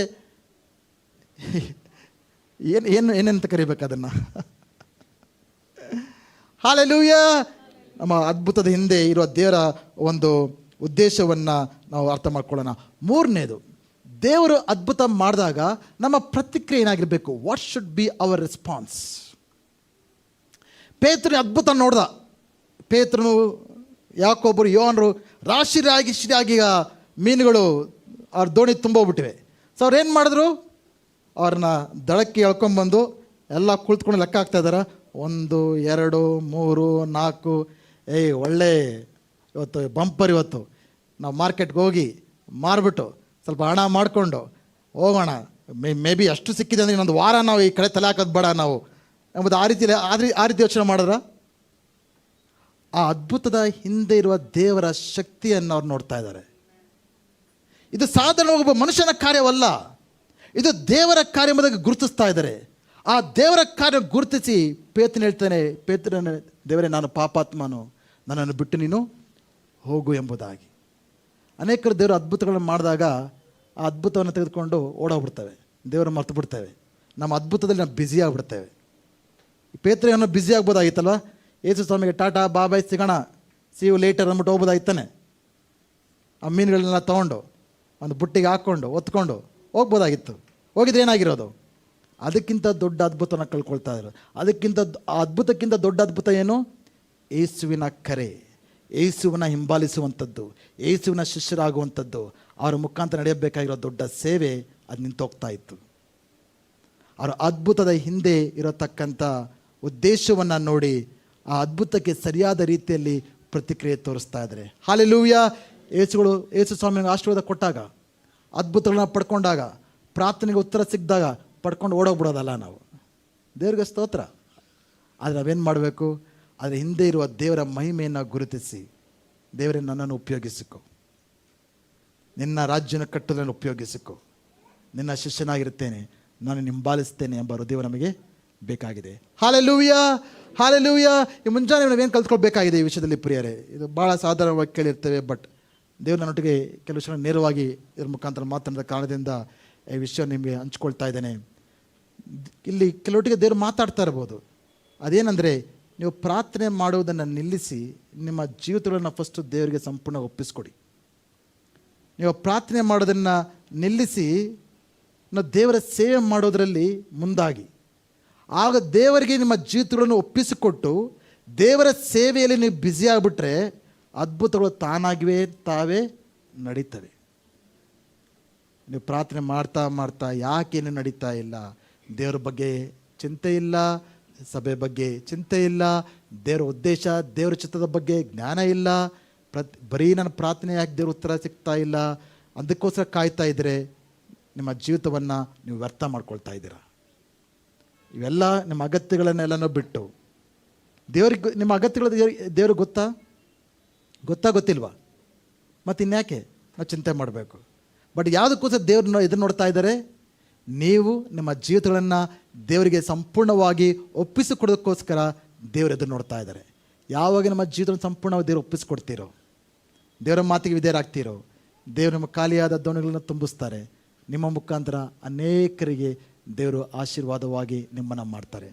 ಏನಂತ ಕರಿಬೇಕು ಅದನ್ನು? ಹಲ್ಲೆಲೂಯಾ. ನಮ್ಮ ಅದ್ಭುತದ ಹಿಂದೆ ಇರುವ ದೇವರ ಒಂದು ಉದ್ದೇಶವನ್ನು ನಾವು ಅರ್ಥ ಮಾಡ್ಕೊಳ್ಳೋಣ. ಮೂರನೇದು, ದೇವರು ಅದ್ಭುತ ಮಾಡಿದಾಗ ನಮ್ಮ ಪ್ರತಿಕ್ರಿಯೆ ಏನಾಗಿರಬೇಕು? What should be our response? ಪೇತ್ರನ ಅದ್ಭುತ ನೋಡ್ದ. ಪೇತ್ರನು, ಯಾಕೋಬರು, ಯೋನರು ರಾಶಿಯಾಗಿ ಮೀನುಗಳು ಅವ್ರ ದೋಣಿ ತುಂಬೋಗ್ಬಿಟ್ಟಿವೆ. ಸೊ ಅವ್ರು ಏನು ಮಾಡಿದ್ರು? ಅವ್ರನ್ನ ದಳಕ್ಕೆ ಎಳ್ಕೊಂಬಂದು ಎಲ್ಲ ಕುಳಿತುಕೊಂಡು ಲೆಕ್ಕ ಹಾಕ್ತಾ ಇದ್ದಾರೆ. 1 2 3 4. ಒಳ್ಳೆ ಇವತ್ತು ಬಂಪರ್, ಇವತ್ತು ನಾವು ಮಾರ್ಕೆಟ್ಗೆ ಹೋಗಿ ಮಾರ್ಬಿಟ್ಟು ಸ್ವಲ್ಪ ಹಣ ಮಾಡಿಕೊಂಡು ಹೋಗೋಣ, ಮೇ ಬಿ ಅಷ್ಟು ಸಿಕ್ಕಿದೆ ಅಂದರೆ ಇನ್ನೊಂದು ವಾರ ನಾವು ಈ ಕಡೆ ತಲೆ ಹಾಕೋದು ಬೇಡ ನಾವು ಎಂಬುದು ಆ ರೀತಿ ಯೋಚನೆ ಮಾಡಿದ್ರ? ಆ ಅದ್ಭುತದ ಹಿಂದೆ ಇರುವ ದೇವರ ಶಕ್ತಿಯನ್ನು ಅವ್ರು ನೋಡ್ತಾ ಇದ್ದಾರೆ. ಇದು ಸಾಧಾರಣ ಒಬ್ಬ ಮನುಷ್ಯನ ಕಾರ್ಯವಲ್ಲ, ಇದು ದೇವರ ಕಾರ್ಯ ಎಂಬುದಾಗಿ ಗುರುತಿಸ್ತಾ ಇದ್ದಾರೆ. ಆ ದೇವರ ಕಾರ್ಯ ಗುರುತಿಸಿ ಪೇತ್ರನ ಹೇಳ್ತಾನೆ, ಪೇತ್ರನ, ದೇವರೇ ನಾನು ಪಾಪಾತ್ಮನು, ನನ್ನನ್ನು ಬಿಟ್ಟು ನೀನು ಹೋಗು ಎಂಬುದಾಗಿ. ಅನೇಕರು ದೇವರ ಅದ್ಭುತಗಳನ್ನು ಮಾಡಿದಾಗ ಆ ಅದ್ಭುತವನ್ನು ತೆಗೆದುಕೊಂಡು ಓಡೋಗ್ಬಿಡ್ತೇವೆ, ದೇವರ ಮರ್ತು ಬಿಡ್ತೇವೆ. ನಮ್ಮ ಅದ್ಭುತದಲ್ಲಿ ನಾವು ಬ್ಯುಸಿ ಆಗಿಬಿಡ್ತೇವೆ. ಪೇತ್ರನನ್ನು ಬ್ಯುಸಿ ಆಗ್ಬೋದಾಗಿತ್ತಲ್ವ? ಯೇಸು ಸ್ವಾಮಿಗೆ ಟಾಟಾ ಬಾಬಾಯ್ ಸಿಗೋಣ, ಸಿ ಯು ಲೇಟರ್ ಅಂದ್ಬಿಟ್ಟು ಹೋಗ್ಬೋದಾಗಿತ್ತಾನೆ. ಆ ಮೀನುಗಳನ್ನೆಲ್ಲ ತೊಗೊಂಡು ಒಂದು ಬುಟ್ಟಿಗೆ ಹಾಕ್ಕೊಂಡು ಹೊತ್ಕೊಂಡು ಹೋಗ್ಬೋದಾಗಿತ್ತು. ಹೋಗಿದ್ರೆ ಏನಾಗಿರೋದು? ಅದಕ್ಕಿಂತ ದೊಡ್ಡ ಅದ್ಭುತನ ಕಳ್ಕೊಳ್ತಾ ಇದ್ರು. ಆ ಅದ್ಭುತಕ್ಕಿಂತ ದೊಡ್ಡ ಅದ್ಭುತ ಏನು? ಯೇಸುವಿನ ಕರೆ, ಯೇಸುವಿನ ಹಿಂಬಾಲಿಸುವಂಥದ್ದು, ಯೇಸುವಿನ ಶಿಷ್ಯರಾಗುವಂಥದ್ದು, ಅವರ ಮುಖಾಂತರ ನಡೆಯಬೇಕಾಗಿರೋ ದೊಡ್ಡ ಸೇವೆ ಅದು ನಿಂತೋಗ್ತಾ ಇತ್ತು. ಅವರ ಅದ್ಭುತದ ಹಿಂದೆ ಇರತಕ್ಕಂಥ ಉದ್ದೇಶವನ್ನು ನೋಡಿ ಆ ಅದ್ಭುತಕ್ಕೆ ಸರಿಯಾದ ರೀತಿಯಲ್ಲಿ ಪ್ರತಿಕ್ರಿಯೆ ತೋರಿಸ್ತಾ ಇದ್ದಾರೆ. ಹಲ್ಲೆಲೂಯಾ. ಯೇಸು ಸ್ವಾಮಿಗೆ ಆಶೀರ್ವಾದ ಕೊಟ್ಟಾಗ, ಅದ್ಭುತಗಳನ್ನ ಪಡ್ಕೊಂಡಾಗ, ಪ್ರಾರ್ಥನೆಗೆ ಉತ್ತರ ಸಿಕ್ಕಿದಾಗ ಪಡ್ಕೊಂಡು ಓಡೋಗ್ಬಿಡೋದಲ್ಲ ನಾವು. ದೇವ್ರಿಗೆ ಸ್ತೋತ್ರ. ಆದರೆ ನಾವೇನು ಮಾಡಬೇಕು? ಅದರ ಹಿಂದೆ ಇರುವ ದೇವರ ಮಹಿಮೆಯನ್ನು ಗುರುತಿಸಿ, ದೇವರೇ ನನ್ನನ್ನು ಉಪಯೋಗಿಸಿಕೊ, ನಿನ್ನ ರಾಜ್ಯನ ಕಟ್ಟುವುದನ್ನು ಉಪಯೋಗಿಸಿಕೊ, ನಿನ್ನ ಶಿಷ್ಯನಾಗಿರ್ತೇನೆ, ನಾನು ಹಿಂಬಾಲಿಸ್ತೇನೆ ಎಂಬ ಹೃದಯ ನಮಗೆ ಬೇಕಾಗಿದೆ. Hallelujah, hallelujah. ಈ ಮುಂಜಾನೆ ನಾವೇನು ಕಲ್ತ್ಕೊಳ್ಬೇಕಾಗಿದೆ ಈ ವಿಷಯದಲ್ಲಿ ಪ್ರಿಯರೇ? ಇದು ಭಾಳ ಸಾಧಾರಣವಾಗಿ ಕೇಳಿರ್ತೇವೆ, ಬಟ್ ದೇವ್ರ ನನ್ನೊಟ್ಟಿಗೆ ಕೆಲವು ವಿಷಯ ನೇರವಾಗಿ ಇದ್ರ ಮುಖಾಂತರ ಮಾತನಾಡಿದ ಕಾರಣದಿಂದ ಈ ವಿಷಯ ನಿಮಗೆ ಹಂಚ್ಕೊಳ್ತಾ ಇದ್ದೇನೆ. ಇಲ್ಲಿ ಕೆಲವೊಟ್ಟಿಗೆ ದೇವರು ಮಾತಾಡ್ತಾ ಇರ್ಬೋದು. ಅದೇನೆಂದರೆ, ನೀವು ಪ್ರಾರ್ಥನೆ ಮಾಡುವುದನ್ನು ನಿಲ್ಲಿಸಿ ನಿಮ್ಮ ಜೀವಿತಗಳನ್ನು ಫಸ್ಟು ದೇವರಿಗೆ ಸಂಪೂರ್ಣ ಒಪ್ಪಿಸ್ಕೊಡಿ. ನೀವು ಪ್ರಾರ್ಥನೆ ಮಾಡೋದನ್ನು ನಿಲ್ಲಿಸಿ ನಾವು ದೇವರ ಸೇವೆ ಮಾಡೋದರಲ್ಲಿ ಮುಂದಾಗಿ, ಆಗ ದೇವರಿಗೆ ನಿಮ್ಮ ಜೀವಿತಗಳನ್ನು ಒಪ್ಪಿಸಿಕೊಟ್ಟು ದೇವರ ಸೇವೆಯಲ್ಲಿ ನೀವು ಬ್ಯುಸಿ ಆಗಿಬಿಟ್ರೆ ಅದ್ಭುತಗಳು ತಾವೇ ನಡೀತವೆ. ನೀವು ಪ್ರಾರ್ಥನೆ ಮಾಡ್ತಾ ಮಾಡ್ತಾ ಯಾಕೇನು ನಡೀತಾ ಇಲ್ಲ? ದೇವರ ಬಗ್ಗೆ ಚಿಂತೆ ಇಲ್ಲ, ಸಭೆ ಬಗ್ಗೆ ಚಿಂತೆ ಇಲ್ಲ, ದೇವರ ಉದ್ದೇಶ, ದೇವರ ಚಿತ್ತದ ಬಗ್ಗೆ ಜ್ಞಾನ ಇಲ್ಲ, ಬರೀ ನನ್ನ ಪ್ರಾರ್ಥನೆ ಯಾಕೆ ದೇವ್ರ ಉತ್ತರ ಸಿಗ್ತಾ ಇಲ್ಲ, ಅದಕ್ಕೋಸ್ಕರ ಕಾಯ್ತಾ ಇದ್ದರೆ ನಿಮ್ಮ ಜೀವಿತವನ್ನು ನೀವು ವ್ಯರ್ಥ ಮಾಡ್ಕೊಳ್ತಾ ಇದ್ದೀರಾ. ಇವೆಲ್ಲ ನಿಮ್ಮ ಅಗತ್ಯಗಳನ್ನೆಲ್ಲನೂ ಬಿಟ್ಟು ದೇವ್ರಿಗೆ, ನಿಮ್ಮ ಅಗತ್ಯಗಳು ದೇವ್ರಿಗೆ ಗೊತ್ತಿಲ್ವಾ? ಮತ್ತು ಇನ್ಯಾಕೆ ನಾವು ಚಿಂತೆ ಮಾಡಬೇಕು? ಬಟ್ ಯಾವುದಕ್ಕೋಸ್ಕರ ದೇವ್ರನ್ನ ಎದುರು ನೋಡ್ತಾ ಇದ್ದಾರೆ? ನೀವು ನಿಮ್ಮ ಜೀವಿತಗಳನ್ನು ದೇವರಿಗೆ ಸಂಪೂರ್ಣವಾಗಿ ಒಪ್ಪಿಸಿಕೊಡೋದಕ್ಕೋಸ್ಕರ ದೇವರು ಎದುರು ನೋಡ್ತಾ ಇದ್ದಾರೆ. ಯಾವಾಗ ನಮ್ಮ ಜೀವಿತವನ್ನು ಸಂಪೂರ್ಣವಾಗಿ ದೇವರು ಒಪ್ಪಿಸಿಕೊಡ್ತೀರೋ, ದೇವರ ಮಾತಿಗೆ ವಿಧೇಯರಾಗ್ತೀರೋ, ದೇವರು ನಿಮ್ಮ ಖಾಲಿಯಾದ ದೋಣಿಗಳನ್ನು ತುಂಬಿಸ್ತಾರೆ. ನಿಮ್ಮ ಮುಖಾಂತರ ಅನೇಕರಿಗೆ ದೇವರು ಆಶೀರ್ವಾದವಾಗಿ ನಿಮ್ಮನ್ನು ಮಾಡ್ತಾರೆ.